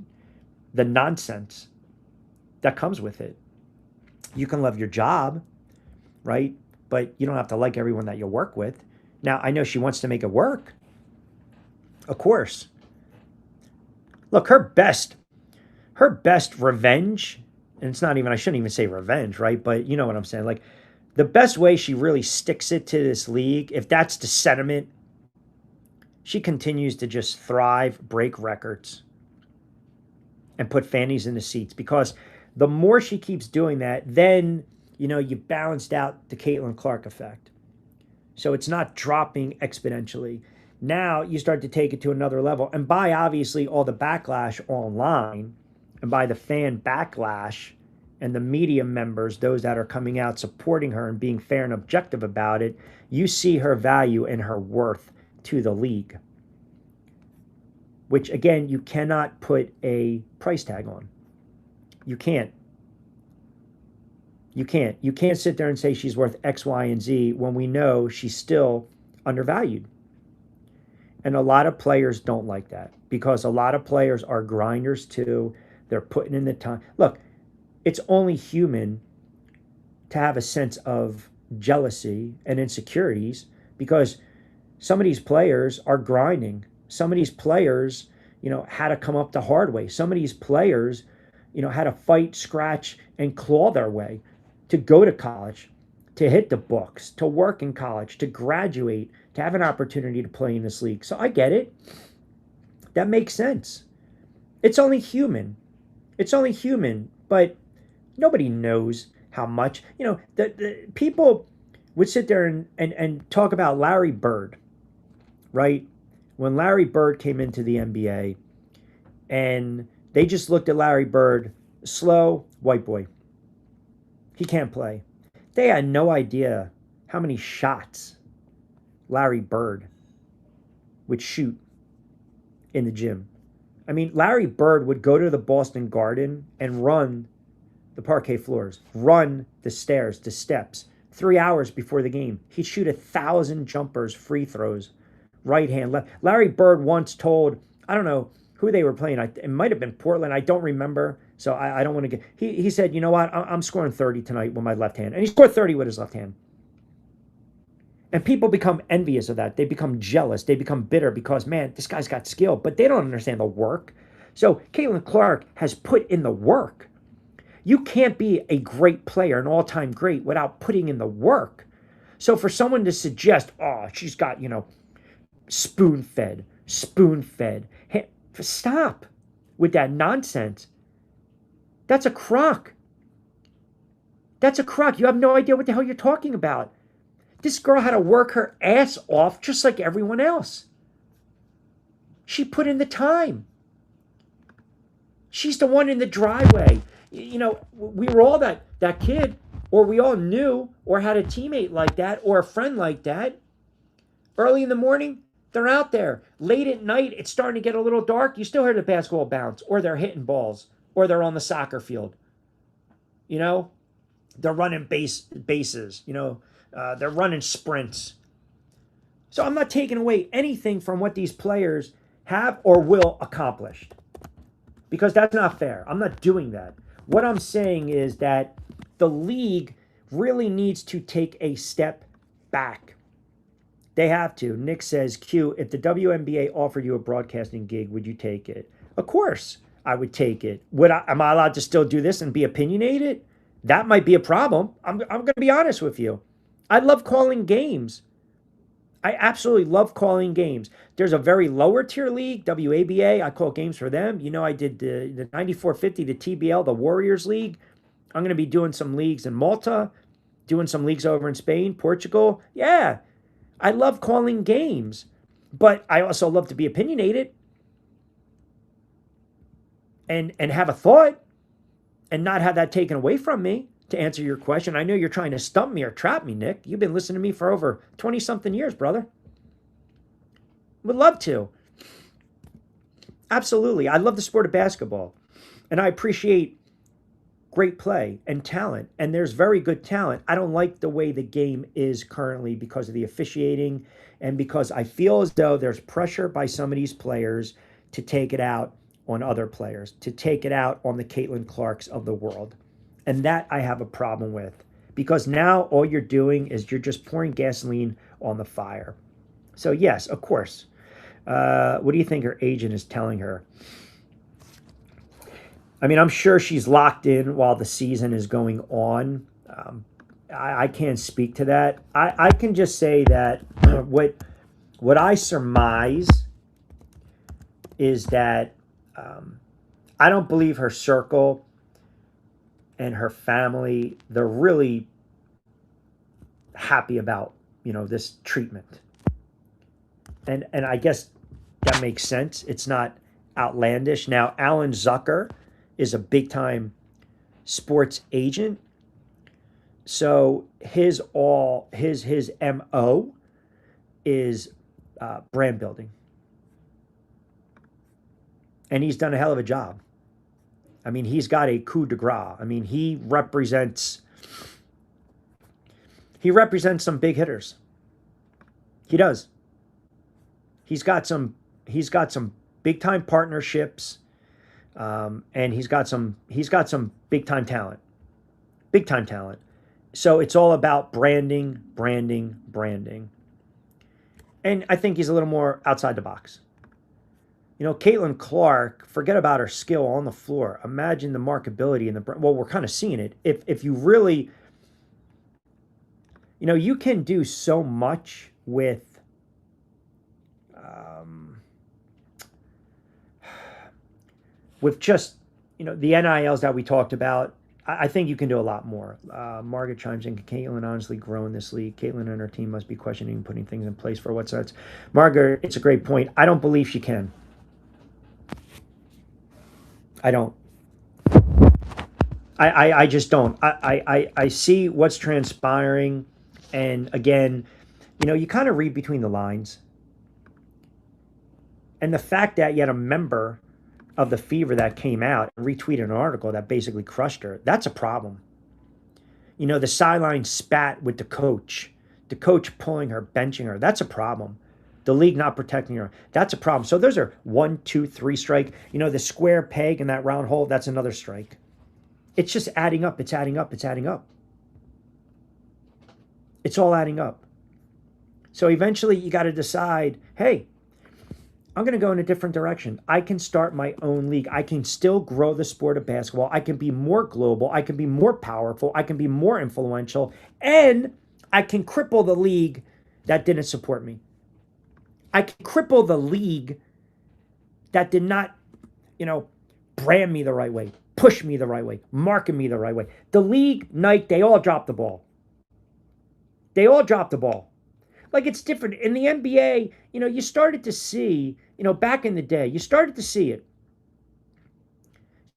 the nonsense that comes with it. You can love your job, right? But you don't have to like everyone that you work with. Now, I know she wants to make it work. Of course. Look, her best revenge, and it's not even, I shouldn't even say revenge, right? But you know what I'm saying. Like, the best way she really sticks it to this league, if that's the sentiment, she continues to just thrive, break records, and put fannies in the seats. Because the more she keeps doing that, then, you balanced out the Caitlin Clark effect. So it's not dropping exponentially. Now you start to take it to another level. And by, obviously, all the backlash online, and by the fan backlash and the media members, those that are coming out supporting her and being fair and objective about it, you see her value and her worth to the league. Which, again, you cannot put a price tag on. You can't. You can't. You can't sit there and say she's worth X, Y, and Z when we know she's still undervalued. And a lot of players don't like that, because a lot of players are grinders too. They're putting in the time. Look, it's only human to have a sense of jealousy and insecurities, because some of these players are grinding. Some of these players, had to come up the hard way. Some of these players, had to fight, scratch, and claw their way to go to college, to hit the books, to work in college, to graduate, to have an opportunity to play in this league. So I get it. That makes sense. It's only human. It's only human, but nobody knows how much. The people would sit there and talk about Larry Bird, right? When Larry Bird came into the NBA, and they just looked at Larry Bird, slow, white boy. He can't play. They had no idea how many shots Larry Bird would shoot in the gym. I mean, Larry Bird would go to the Boston Garden and run the parquet floors, run the stairs, the steps, 3 hours before the game. He'd shoot 1,000 jumpers, free throws, right hand, left. Larry Bird once told, I don't know who they were playing. It might have been Portland. I don't remember. So I don't want to get, he said, you know what? I'm scoring 30 tonight with my left hand. And he scored 30 with his left hand. And people become envious of that. They become jealous. They become bitter because, man, this guy's got skill, but they don't understand the work. So Caitlin Clark has put in the work. You can't be a great player, an all-time great, without putting in the work. So for someone to suggest, oh, she's got, spoon-fed, spoon-fed. Hey, stop with that nonsense. That's a crock. That's a crock. You have no idea what the hell you're talking about. This girl had to work her ass off just like everyone else. She put in the time. She's the one in the driveway. You know, we were all that kid, or we all knew or had a teammate like that or a friend like that. Early in the morning, they're out there. Late at night, it's starting to get a little dark. You still hear the basketball bounce, or they're hitting balls, or they're on the soccer field. You know, they're running bases. You know, they're running sprints. So I'm not taking away anything from what these players have or will accomplish, because that's not fair. I'm not doing that. What I'm saying is that the league really needs to take a step back. They have to. Nick says, Q, if the WNBA offered you a broadcasting gig, would you take it? Of course I would take it. Am I allowed to still do this and be opinionated? That might be a problem. I'm going to be honest with you. I love calling games. I absolutely love calling games. There's a very lower tier league, WABA. I call games for them. You know, I did the 9450, the TBL, the Warriors League. I'm going to be doing some leagues in Malta, doing some leagues over in Spain, Portugal. Yeah, I love calling games, but I also love to be opinionated and have a thought and not have that taken away from me. To answer your question, I know you're trying to stump me or trap me, Nick. You've been listening to me for over 20-something years, brother. Would love to. Absolutely. I love the sport of basketball, and I appreciate great play and talent, and there's very good talent. I don't like the way the game is currently because of the officiating and because I feel as though there's pressure by some of these players to take it out on other players, to take it out on the Caitlin Clarks of the world. And that I have a problem with, because now all you're doing is you're just pouring gasoline on the fire. So yes, of course. What do you think her agent is telling her? I mean, I'm sure she's locked in while the season is going on. I can't speak to that. I can just say that what I surmise is that I don't believe her circle and her family, they're really happy about, you know, this treatment. And I guess that makes sense. It's not outlandish. Now, Alan Zucker is a big-time sports agent. So his MO is brand building. And he's done a hell of a job. I mean, he's got a coup de grace. I mean, he represents some big hitters. He does. He's got some big time partnerships, and he's got some big time talent. Big time talent. So it's all about branding. And I think he's a little more outside the box. You know, Caitlin Clark, forget about her skill on the floor. Imagine the markability and well, we're kind of seeing it. If you really, you know, you can do so much with just, you know, the NILs that we talked about. I think you can do a lot more. Margaret chimes in, can Caitlin honestly grow in this league? Caitlin and her team must be questioning putting things in place for what's that. Margaret, it's a great point. I don't believe she can. I don't. I just don't. I see what's transpiring, and again, you know, you kind of read between the lines. And the fact that you had a member of the Fever that came out and retweeted an article that basically crushed her, that's a problem. You know, the sideline spat with the coach pulling her, benching her, that's a problem. The league not protecting her, that's a problem. So those are 1, 2, 3 strike. You know, the square peg in that round hole, that's another strike. It's just adding up. It's adding up. It's adding up. It's all adding up. So eventually you got to decide, hey, I'm going to go in a different direction. I can start my own league. I can still grow the sport of basketball. I can be more global. I can be more powerful. I can be more influential. And I can cripple the league that didn't support me. I can cripple the league that did not, you know, brand me the right way, push me the right way, market me the right way. The league, Nike, they all dropped the ball. They all dropped the ball. Like it's different. In the NBA, you started to see, back in the day, you started to see it.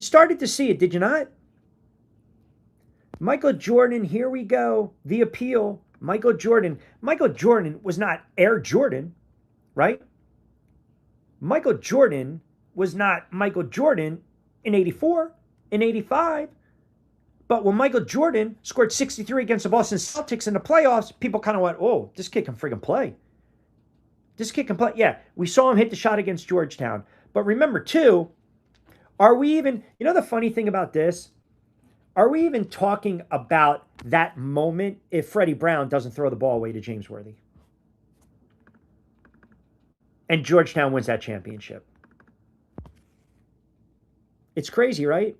You started to see it, did you not? Michael Jordan, here we go. The appeal. Michael Jordan. Michael Jordan was not Air Jordan, right? Michael Jordan was not Michael Jordan in 84, in 85. But when Michael Jordan scored 63 against the Boston Celtics in the playoffs, people kind of went, oh, this kid can friggin' play. This kid can play. Yeah, we saw him hit the shot against Georgetown. But remember, too, are we even, the funny thing about this? Are we even talking about that moment if Freddie Brown doesn't throw the ball away to James Worthy? And Georgetown wins that championship. It's crazy, right?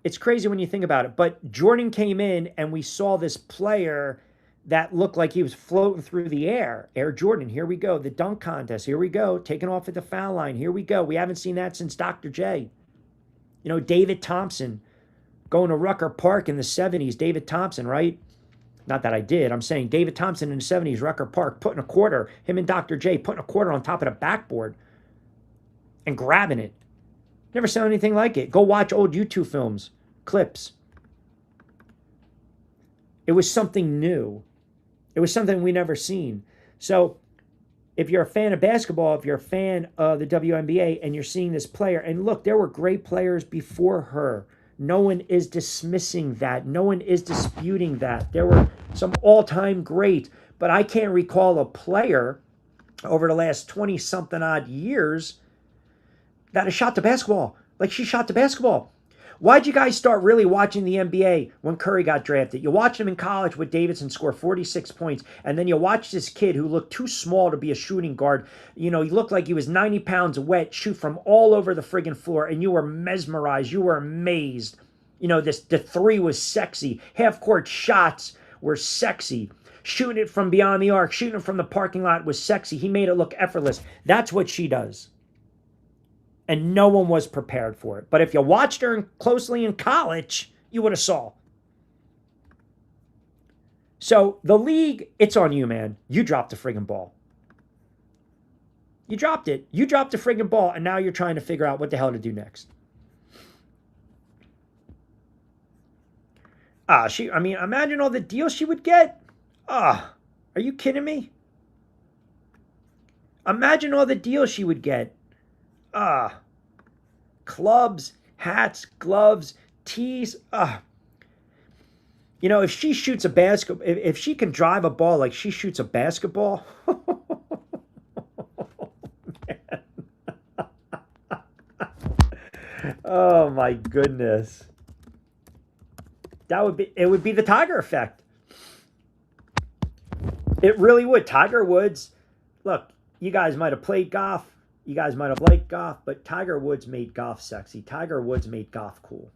It's crazy when you think about it. But Jordan came in and we saw this player that looked like he was floating through the air. Air Jordan, here we go. The dunk contest, here we go. Taking off at the foul line, here we go. We haven't seen that since Dr. J. David Thompson going to Rucker Park in the 70s. David Thompson, right? Not that I did. I'm saying David Thompson in the 70s, Rucker Park, putting a quarter, him and Dr. J putting a quarter on top of the backboard and grabbing it. Never saw anything like it. Go watch old YouTube films, clips. It was something new. It was something we never seen. So if you're a fan of basketball, if you're a fan of the WNBA and you're seeing this player, and look, there were great players before her. No one is dismissing that. No one is disputing that. There were some all-time greats, but I can't recall a player over the last 20-something odd years that has shot the basketball like she shot the basketball. Why'd you guys start really watching the NBA when Curry got drafted? You watched him in college with Davidson score 46 points, and then you watch this kid who looked too small to be a shooting guard. He looked like he was 90 pounds wet, shoot from all over the friggin' floor, and you were mesmerized. You were amazed. The three was sexy. Half-court shots were sexy. Shooting it from beyond the arc, shooting it from the parking lot was sexy. He made it look effortless. That's what she does. And no one was prepared for it. But if you watched her closely in college, you would have saw. So the league, it's on you, man. You dropped the friggin' ball. You dropped it. You dropped the friggin' ball, and now you're trying to figure out what the hell to do next. Imagine all the deals she would get. Are you kidding me? Imagine all the deals she would get. Clubs, hats, gloves, tees. If she shoots a basketball, if she can drive a ball like she shoots a basketball, oh my goodness. It would be the Tiger effect. It really would. Tiger Woods, look, you guys might have played golf. You guys might have liked golf, but Tiger Woods made golf sexy. Tiger Woods made golf cool.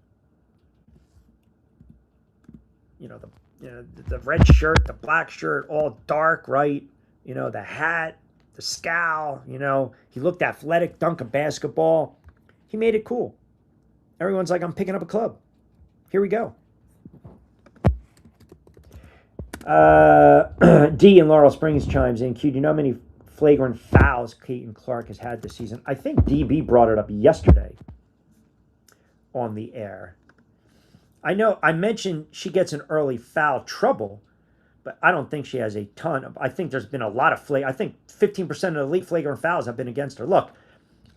The red shirt, the black shirt, all dark, right? The hat, the scowl, he looked athletic, dunk a basketball. He made it cool. Everyone's like, I'm picking up a club. Here we go. D in Laurel Springs chimes in. Q, do you know how many flagrant fouls Caitlin Clark has had this season? I think DB brought it up yesterday on the air. I know I mentioned she gets an early foul trouble, but I don't think she has a ton. I think there's been a lot of I think 15% of the league flagrant fouls have been against her. Look,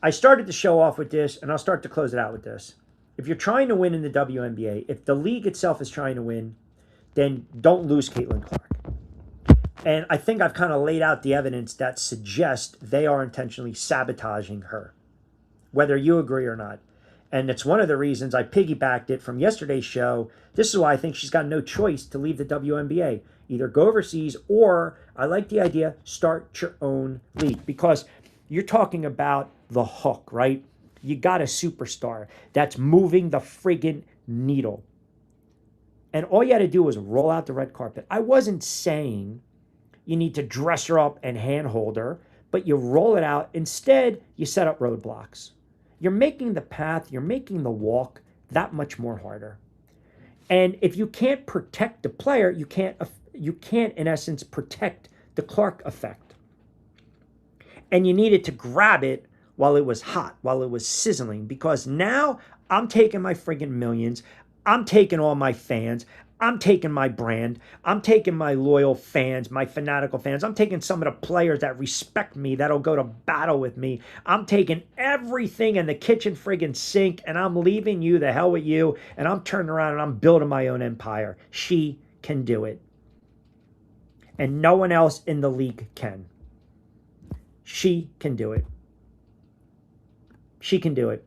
I started to show off with this, and I'll start to close it out with this. If you're trying to win in the WNBA, if the league itself is trying to win, then don't lose Caitlin Clark. And I think I've kind of laid out the evidence that suggests they are intentionally sabotaging her, whether you agree or not. And it's one of the reasons I piggybacked it from yesterday's show. This is why I think she's got no choice to leave the WNBA. Either go overseas or, I like the idea, start your own league. Because you're talking about the hook, right? You got a superstar that's moving the friggin' needle. And all you had to do was roll out the red carpet. I wasn't saying you need to dress her up and handhold her, but you roll it out. Instead, you set up roadblocks. You're making the path, you're making the walk that much more harder. And if you can't protect the player, you can't in essence protect the Clark effect. And you needed to grab it while it was hot, while it was sizzling, because now I'm taking my friggin' millions, I'm taking all my fans, I'm taking my brand, I'm taking my loyal fans, my fanatical fans, I'm taking some of the players that respect me, that'll go to battle with me. I'm taking everything in the kitchen friggin' sink, and I'm leaving you, the hell with you, and I'm turning around and I'm building my own empire. She can do it. And no one else in the league can. She can do it. She can do it.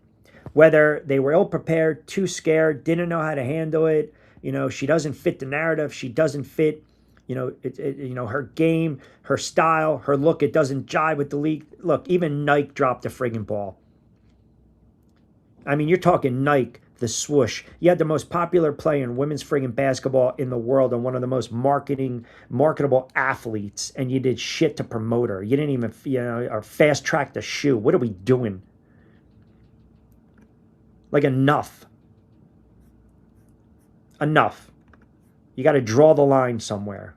Whether they were ill-prepared, too scared, didn't know how to handle it, she doesn't fit the narrative, she doesn't fit, her game, her style, her look, it doesn't jive with the league. Look, even Nike dropped the friggin' ball. I mean, you're talking Nike, the swoosh. You had the most popular player in women's friggin' basketball in the world and one of the most marketable athletes, and you did shit to promote her. You didn't even, or fast-track the shoe. What are we doing? Like, enough. Enough. You got to draw the line somewhere.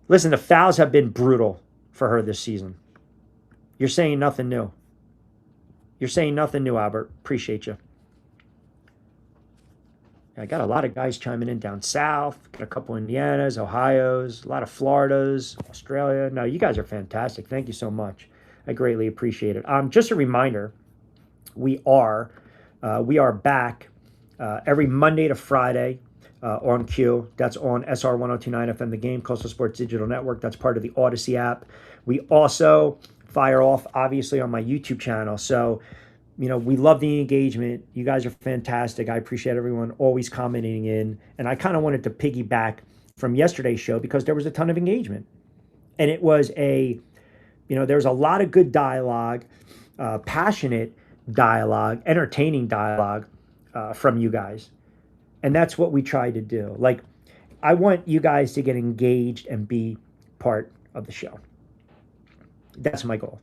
Listen, the fouls have been brutal for her this season. You're saying nothing new. You're saying nothing new, Albert. Appreciate you. I got a lot of guys chiming in down south. Got a couple Indianas, Ohios, a lot of Floridas, Australia. No, you guys are fantastic. Thank you so much. I greatly appreciate it. Just a reminder, we are back every Monday to Friday on Q. That's on SR 1029 FM, The Game, Coastal Sports Digital Network. That's part of the Odyssey app. We also fire off, obviously, on my YouTube channel. So, we love the engagement. You guys are fantastic. I appreciate everyone always commenting in. And I kind of wanted to piggyback from yesterday's show because there was a ton of engagement. And it was there was a lot of good dialogue, passionate dialogue, entertaining dialogue from you guys. And that's what we try to do. Like, I want you guys to get engaged and be part of the show. That's my goal.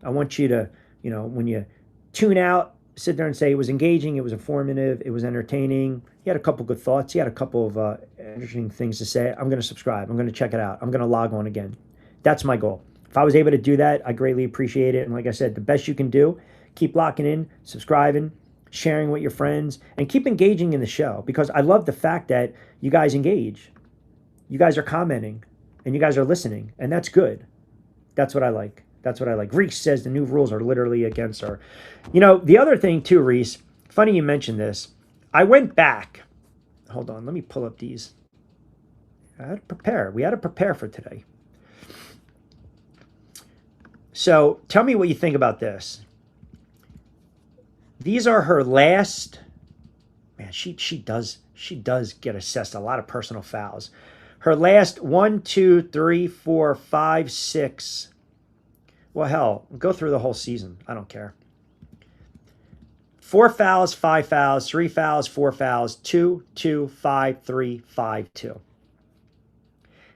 I want you to, when you tune out, sit there and say it was engaging, it was informative, it was entertaining. You had a couple good thoughts. You had a couple of interesting things to say. I'm going to subscribe. I'm going to check it out. I'm going to log on again. That's my goal. If I was able to do that, I greatly appreciate it. And like I said, the best you can do, keep locking in, subscribing, sharing with your friends, and keep engaging in the show, because I love the fact that you guys engage. You guys are commenting, and you guys are listening, and that's good. That's what I like. That's what I like. Reese says the new rules are literally against her. The other thing too, Reese, funny you mentioned this. I went back. Hold on, let me pull up these. I had to prepare. We had to prepare for today. So tell me what you think about this. These are her last. Man, she does get assessed a lot of personal fouls. Her last 1, 2, 3, 4, 5, 6. Well, hell, go through the whole season. I don't care. 4 fouls, 5 fouls, 3 fouls, 4 fouls, 2, 2, 5, 3, 5, 2.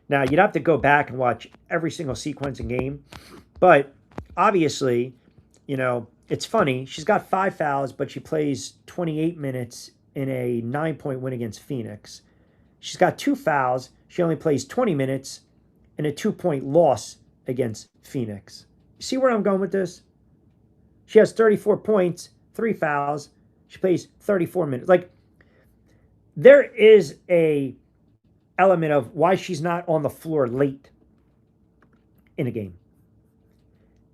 Now, you'd have to go back and watch every single sequence and game. But obviously, it's funny. She's got 5 fouls, but she plays 28 minutes in a 9-point win against Phoenix. She's got 2 fouls. She only plays 20 minutes in a 2-point loss against Phoenix. You see where I'm going with this? She has 34 points, 3 fouls. She plays 34 minutes. Like, there is a element of why she's not on the floor late in a game.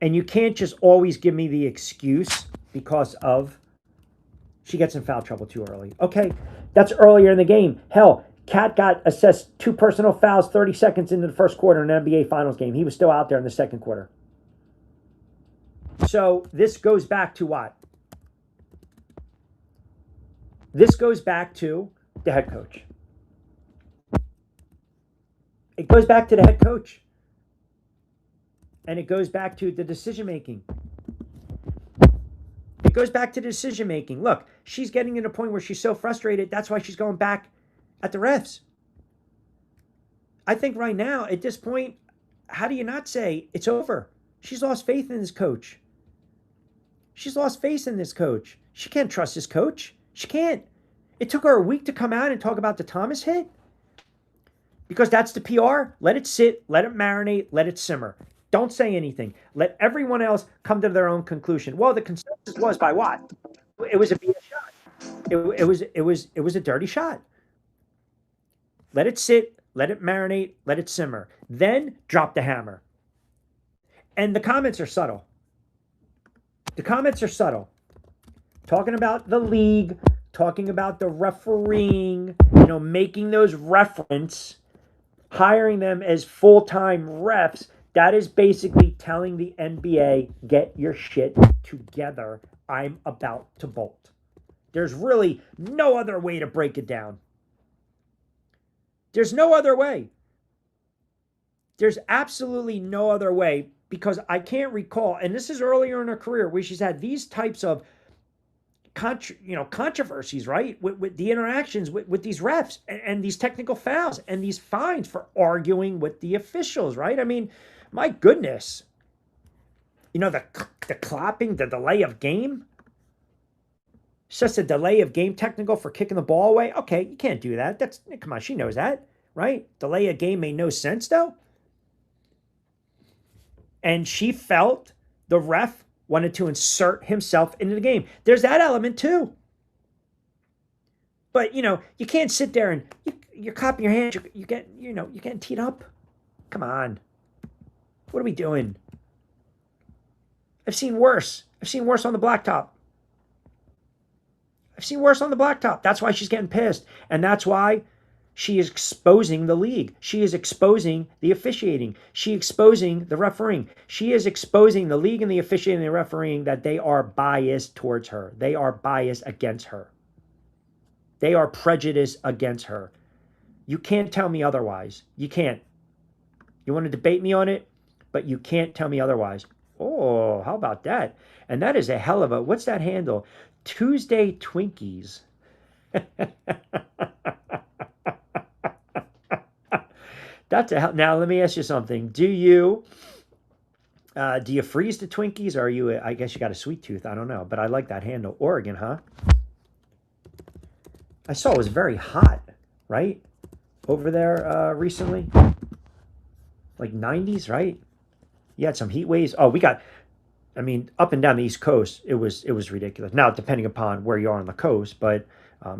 And you can't just always give me the excuse because of she gets in foul trouble too early. Okay, that's earlier in the game. Hell, Kat got assessed 2 personal fouls 30 seconds into the first quarter in an NBA Finals game. He was still out there in the second quarter. So this goes back to what? This goes back to the head coach. It goes back to the head coach. And it goes back to the decision-making. It goes back to the decision-making. Look, she's getting to the point where she's so frustrated. That's why she's going back at the refs. I think right now, at this point, how do you not say it's over? She's lost faith in this coach. She's lost faith in this coach. She can't trust this coach. She can't. It took her a week to come out and talk about the Thomas hit because that's the PR. Let it sit, let it marinate, let it simmer. Don't say anything. Let everyone else come to their own conclusion. Well, the consensus was by what? It was a BS shot. It was a dirty shot. Let it sit, let it marinate, let it simmer. Then drop the hammer. And the comments are subtle. The comments are subtle. Talking about the league, talking about the refereeing, making those reference, hiring them as full-time refs. That is basically telling the NBA, get your shit together. I'm about to bolt. There's really no other way to break it down. There's no other way. There's absolutely no other way because I can't recall, and this is earlier in her career where she's had these types of controversies, right? With the interactions with these refs and these technical fouls and these fines for arguing with the officials, right? I mean, my goodness. The clapping, the delay of game. It's just a delay of game technical for kicking the ball away. Okay, you can't do that. Come on, she knows that, right? Delay of game made no sense though. And she felt the ref wanted to insert himself into the game. There's that element too. But you can't sit there and you're clapping your hands. You're getting teed up. Come on, what are we doing? I've seen worse. I've seen worse on the blacktop. That's why she's getting pissed, and that's why she is exposing the league. She is exposing the officiating. She is exposing the refereeing. She is exposing the league and the officiating and the refereeing that they are biased towards her. They are biased against her. They are prejudiced against her. You can't tell me otherwise. You can't. You want to debate me on it, but you can't tell me otherwise. Oh, how about that? And that is a hell of a, what's that handle? Tuesday Twinkies. That's a hell. Now let me ask you something. Do you freeze the Twinkies, or are you? I guess you got a sweet tooth. I don't know, but I like that handle. Oregon, huh? I saw it was very hot, right? Over there recently, like 90s, right? You had some heat waves. Oh, we got. I mean, up and down the East Coast, it was ridiculous. Now, depending upon where you are on the coast, but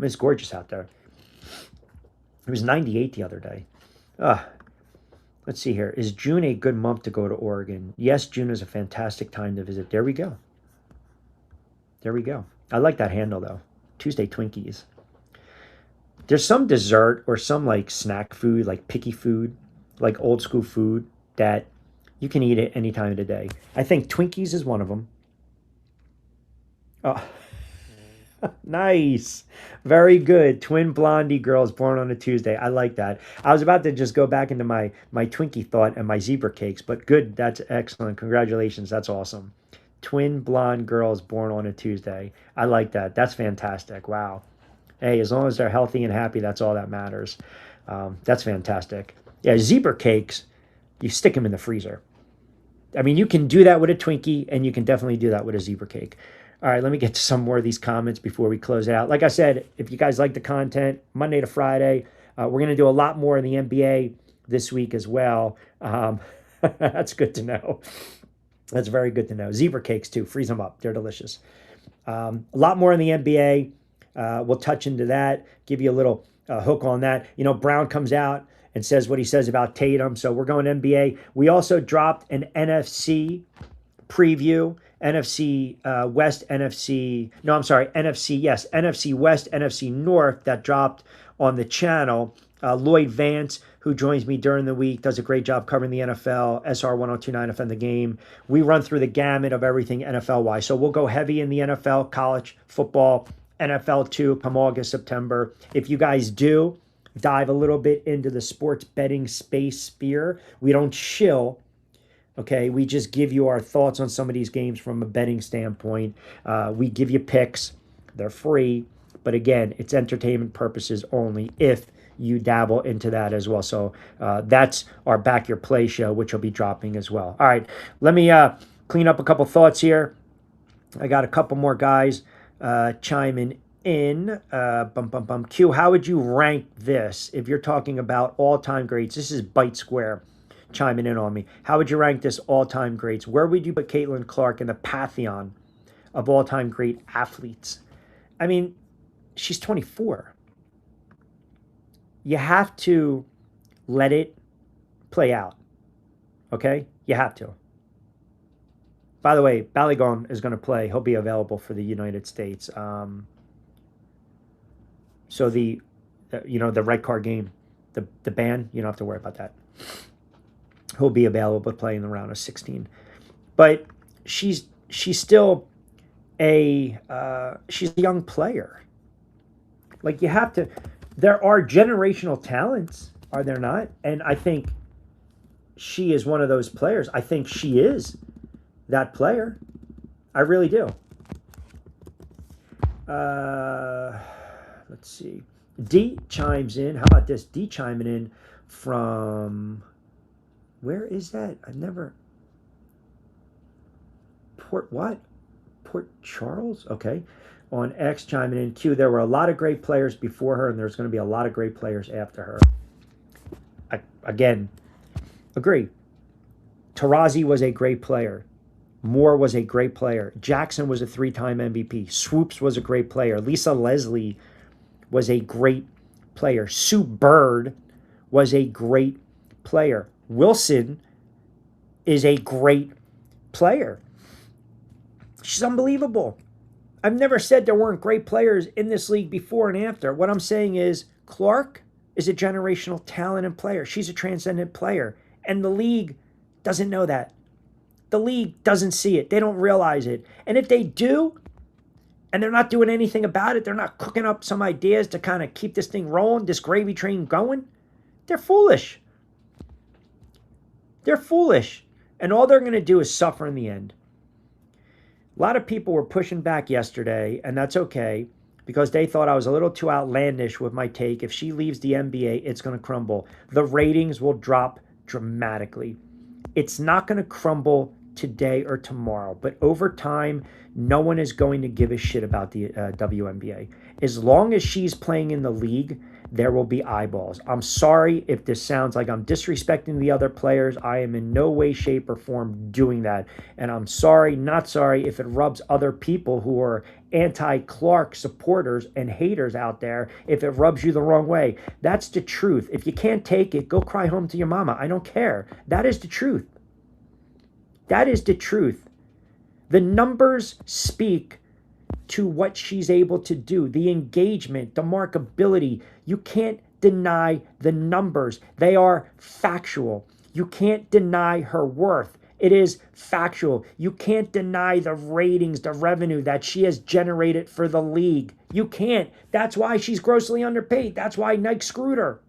it's gorgeous out there. It was 98 the other day. Let's see here. Is June a good month to go to Oregon? Yes, June is a fantastic time to visit. There we go. There we go. I like that handle, though. Tuesday Twinkies. There's some dessert or some like snack food, like picky food, like old school food that you can eat it any time of the day. I think Twinkies is one of them. Oh, nice. Very good. Twin blondie girls born on a Tuesday. I like that. I was about to just go back into my Twinkie thought and my zebra cakes, but good. That's excellent. Congratulations. That's awesome. Twin blonde girls born on a Tuesday. I like that. That's fantastic. Wow. Hey, as long as they're healthy and happy, that's all that matters. That's fantastic. Yeah, zebra cakes, you stick them in the freezer. I mean, you can do that with a Twinkie, and you can definitely do that with a zebra cake. All right, let me get to some more of these comments before we close out. Like I said, if you guys like the content, Monday to Friday, we're going to do a lot more in the NBA this week as well. That's good to know. That's very good to know. Zebra cakes, too. Freeze them up. They're delicious. A lot more in the NBA. We'll touch into that, give you a little hook on that. Brown comes out and says what he says about Tatum. So we're going NBA. We also dropped an NFC preview, NFC West, NFC West, NFC North that dropped on the channel. Lloyd Vance, who joins me during the week, does a great job covering the NFL, SR 1029 FM The Game. We run through the gamut of everything NFL-wise. So we'll go heavy in the NFL, college football, NFL 2 come August, September. If you guys do dive a little bit into the sports betting space sphere, we don't shill, okay? We just give you our thoughts on some of these games from a betting standpoint. We give you picks. They're free. But again, it's entertainment purposes only if you dabble into that as well. So that's our Back Your Play show, which will be dropping as well. All right, let me clean up a couple thoughts here. I got a couple more guys chiming in. Q, how would you rank this if you're talking about all-time greats? This is Byte Square chiming in on me. How would you rank this all-time greats? Where would you put Caitlin Clark in the pantheon of all-time great athletes? I mean, she's 24. You have to let it play out, okay? You have to. By the way, Balogun is going to play. He'll be available for the United States. So the red card game, the ban, you don't have to worry about that. He'll be available to play in the round of 16. But she's still she's a young player. Like, you have to, there are generational talents, are there not? And I think she is one of those players. I think she is that player. I really do. Let's see. D chimes in. How about this? D chiming in from, where is that? I've never, Port Charles? Okay. On X chiming in. Q, there were a lot of great players before her, and there's going to be a lot of great players after her. Again, agree. Taurasi was a great player. Moore was a great player. Jackson was a 3-time MVP. Swoops was a great player. Lisa Leslie was a great player. Sue Bird was a great player. Wilson is a great player. She's unbelievable. I've never said there weren't great players in this league before and after. What I'm saying is Clark is a generational talent and player. She's a transcendent player. And the league doesn't know that. The league doesn't see it. They don't realize it. And if they do, and they're not doing anything about it, they're not cooking up some ideas to kind of keep this thing rolling, this gravy train going, they're foolish. They're foolish. And all they're going to do is suffer in the end. A lot of people were pushing back yesterday, and that's okay, because they thought I was a little too outlandish with my take. If she leaves the NBA, it's going to crumble. The ratings will drop dramatically. It's not going to crumble today or tomorrow, but over time, no one is going to give a shit about the WNBA. As long as she's playing in the league, there will be eyeballs. I'm sorry if this sounds like I'm disrespecting the other players. I am in no way, shape, or form doing that. And I'm sorry, not sorry, if it rubs other people who are anti-Clark supporters and haters out there, if it rubs you the wrong way. That's the truth. If you can't take it, go cry home to your mama. I don't care. That is the truth. That is the truth. The numbers speak to what she's able to do. The engagement, the markability. You can't deny the numbers. They are factual. You can't deny her worth. It is factual. You can't deny the ratings, the revenue that she has generated for the league. You can't. That's why she's grossly underpaid. That's why Nike screwed her.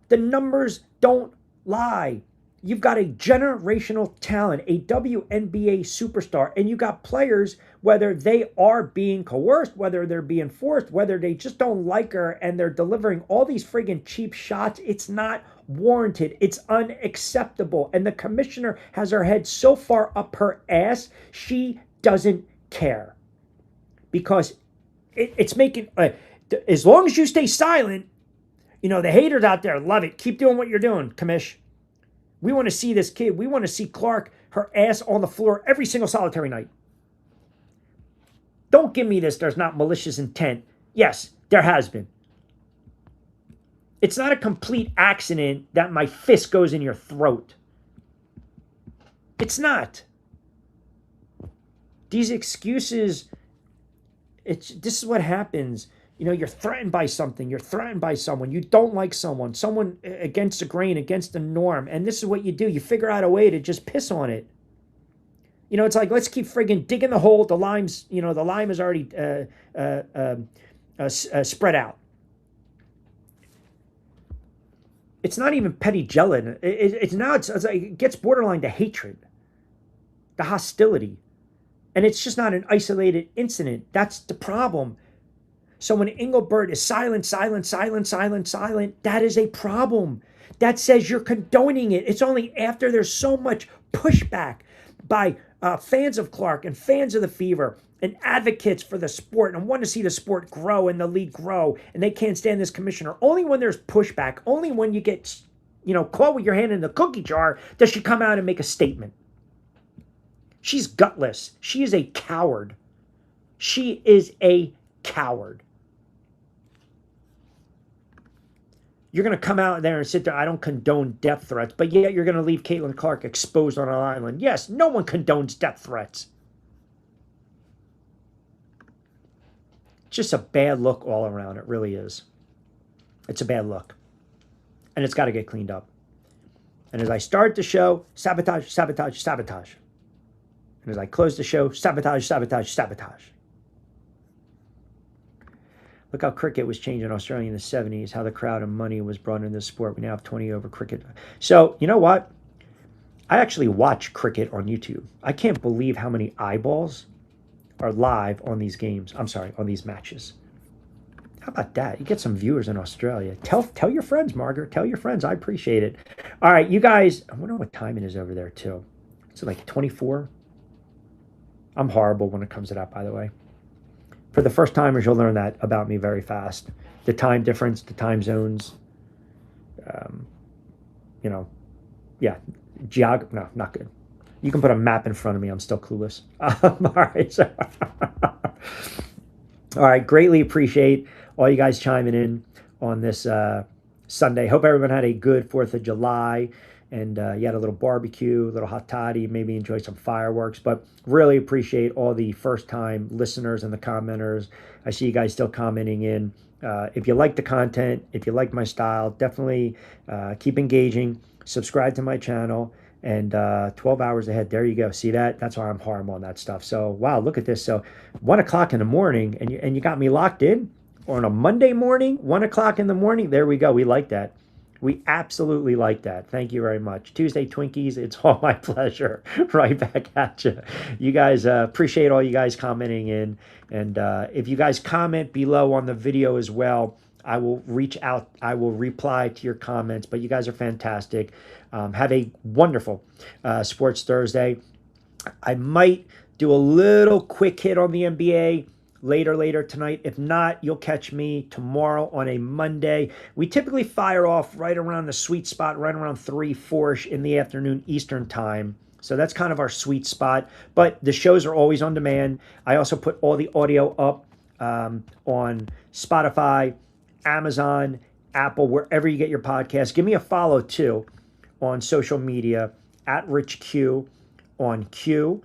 The numbers don't lie. You've got a generational talent, a WNBA superstar, and you got players, whether they are being coerced, whether they're being forced, whether they just don't like her and they're delivering all these friggin' cheap shots. It's not warranted. It's unacceptable. And the commissioner has her head so far up her ass, she doesn't care. Because it's making, as long as you stay silent, you know, the haters out there love it. Keep doing what you're doing, commish. We want to see this kid. We want to see Clark, her ass on the floor every single solitary night. Don't give me this, there's not malicious intent. Yes, there has been. It's not a complete accident that my fist goes in your throat. It's not. These excuses, this is what happens. You know, you're threatened by something. You're threatened by someone. You don't like someone against the grain, against the norm. And this is what you do. You figure out a way to just piss on it. You know, it's like, let's keep friggin' digging the hole. The lime's, you know, the lime is already spread out. It's not even petty jealousy. It's like, it gets borderline to hatred, the hostility. And it's just not an isolated incident. That's the problem. So when Engelbert is silent, that is a problem. That says you're condoning it. It's only after there's so much pushback by fans of Clark and fans of the Fever and advocates for the sport and want to see the sport grow and the league grow, and they can't stand this commissioner. Only when there's pushback, only when you get, caught with your hand in the cookie jar, does she come out and make a statement. She's gutless. She is a coward. She is a coward. You're going to come out there and sit there. I don't condone death threats, but yet you're going to leave Caitlin Clark exposed on an island. Yes, no one condones death threats. Just a bad look all around. It really is. It's a bad look. And it's got to get cleaned up. And as I start the show, sabotage, sabotage, sabotage. And as I close the show, sabotage, sabotage, sabotage. Look how cricket was changed in Australia in the 70s, how the crowd and money was brought into the sport. We now have 20 over cricket. So, you know what? I actually watch cricket on YouTube. I can't believe how many eyeballs are live on these games. I'm sorry, on these matches. How about that? You get some viewers in Australia. Tell your friends, Margaret. Tell your friends. I appreciate it. All right, you guys, I wonder what time it is over there, too. Is it like 24? I'm horrible when it comes to that, by the way. For the first timers, you'll learn that about me very fast. The time difference, the time zones. Yeah. No, not good. You can put a map in front of me. I'm still clueless. All right. So all right. Greatly appreciate all you guys chiming in on this Sunday. Hope everyone had a good 4th of July. And you had a little barbecue, a little hot toddy, maybe enjoy some fireworks. But really appreciate all the first-time listeners and the commenters. I see you guys still commenting in. If you like the content, if you like my style, definitely keep engaging. Subscribe to my channel. And 12 hours ahead, there you go. See that? That's why I'm horrible on that stuff. So, wow, look at this. So 1 o'clock in the morning, and you got me locked in? Or on a Monday morning, 1 o'clock in the morning? There we go. We like that. We absolutely like that. Thank you very much. Tuesday Twinkies, it's all my pleasure. Right back at you. You guys, appreciate all you guys commenting in. And if you guys comment below on the video as well, I will reach out. I will reply to your comments. But you guys are fantastic. Have a wonderful Sports Thursday. I might do a little quick hit on the NBA later tonight. If not, you'll catch me tomorrow on a Monday. We typically fire off right around the sweet spot, right around 3, 4-ish in the afternoon Eastern time. So that's kind of our sweet spot. But the shows are always on demand. I also put all the audio up on Spotify, Amazon, Apple, wherever you get your podcast. Give me a follow, too, on social media, at Rich Q on Q,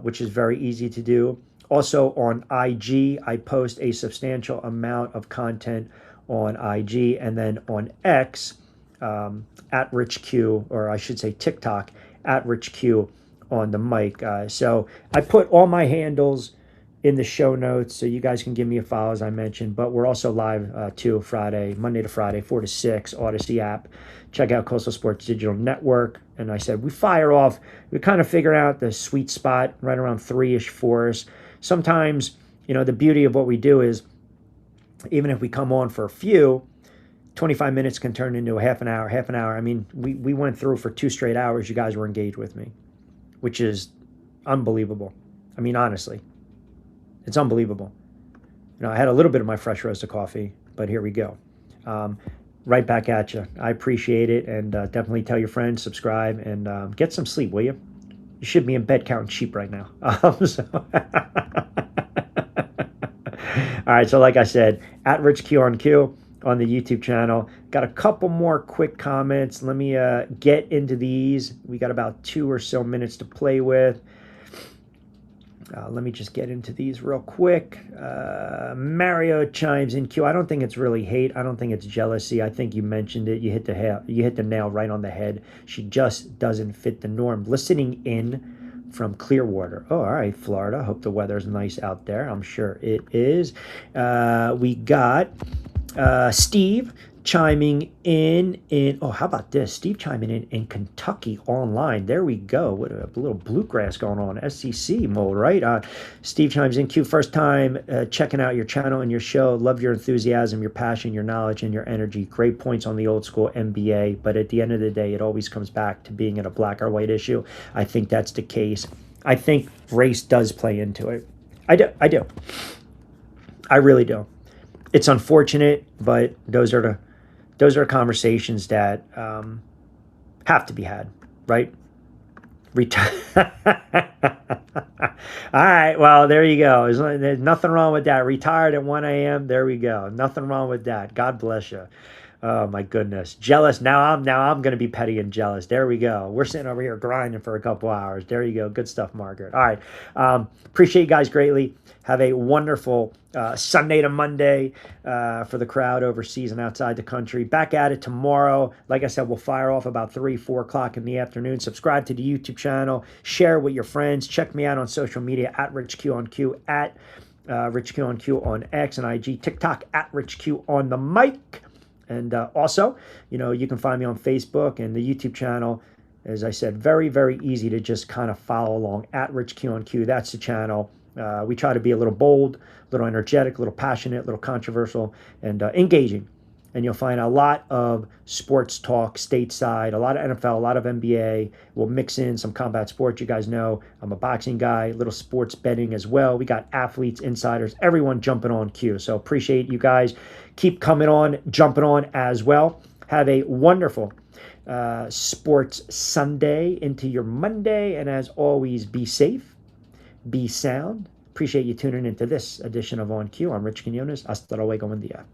which is very easy to do. Also on IG, I post a substantial amount of content on IG, and then on X, at Rich Q, or I should say TikTok, at Rich Q on the mic. So I put all my handles in the show notes, so you guys can give me a follow, as I mentioned. But we're also live too, Monday to Friday, 4 to 6, Odyssey app. Check out Coastal Sports Digital Network. And I said we fire off. We kind of figure out the sweet spot right around 3-ish, 4-ish. Sometimes, the beauty of what we do is, even if we come on for a few, 25 minutes can turn into a half an hour. I mean, we went through for 2 straight hours. You guys were engaged with me, which is unbelievable. I mean, honestly, it's unbelievable. I had a little bit of my fresh roast of coffee, but here we go. Right back at you. I appreciate it, and definitely tell your friends, subscribe, and get some sleep, will you? You should be in bed counting sheep right now. All right, so like I said, at Rich Q on Q on the YouTube channel. Got a couple more quick comments. Let me get into these. We got about 2 or so minutes to play with. Let me just get into these real quick. Mario chimes in. Q, I don't think it's really hate. I don't think it's jealousy. I think you mentioned it. You hit the nail right on the head. She just doesn't fit the norm. Listening in from Clearwater. Oh, all right, Florida. Hope the weather's nice out there. I'm sure it is. We got Steve chiming in, oh, how about this? Steve chiming in Kentucky online. There we go. What a little bluegrass going on. SEC mode, right? Steve chimes in, Q, first time checking out your channel and your show. Love your enthusiasm, your passion, your knowledge, and your energy. Great points on the old school NBA. But at the end of the day, it always comes back to being in a black or white issue. I think that's the case. I think race does play into it. I do. I really do. It's unfortunate, but those are conversations that have to be had, right? All right, well, there you go. There's nothing wrong with that. Retired at 1 a.m. There we go. Nothing wrong with that. God bless you. Oh my goodness. Jealous. Now I'm gonna be petty and jealous. There we go. We're sitting over here grinding for a couple hours. There you go. Good stuff, Margaret. All right. Appreciate you guys greatly. Have a wonderful Sunday to Monday for the crowd overseas and outside the country. Back at it tomorrow. Like I said, we'll fire off about 4 o'clock in the afternoon. Subscribe to the YouTube channel. Share with your friends. Check me out on social media at RichQ at RichQ on X and IG. TikTok at RichQ on the mic. And also, you can find me on Facebook and the YouTube channel. As I said, very, very easy to just kind of follow along at RichQ. That's the channel. We try to be a little bold, a little energetic, a little passionate, a little controversial, and engaging. And you'll find a lot of sports talk stateside, a lot of NFL, a lot of NBA. We'll mix in some combat sports. You guys know I'm a boxing guy, a little sports betting as well. We got athletes, insiders, everyone jumping on Q. So appreciate you guys. Keep coming on, jumping on as well. Have a wonderful sports Sunday into your Monday. And as always, be safe, be sound. Appreciate you tuning into this edition of On Q. I'm Rich Quinones. Hasta luego, buen día.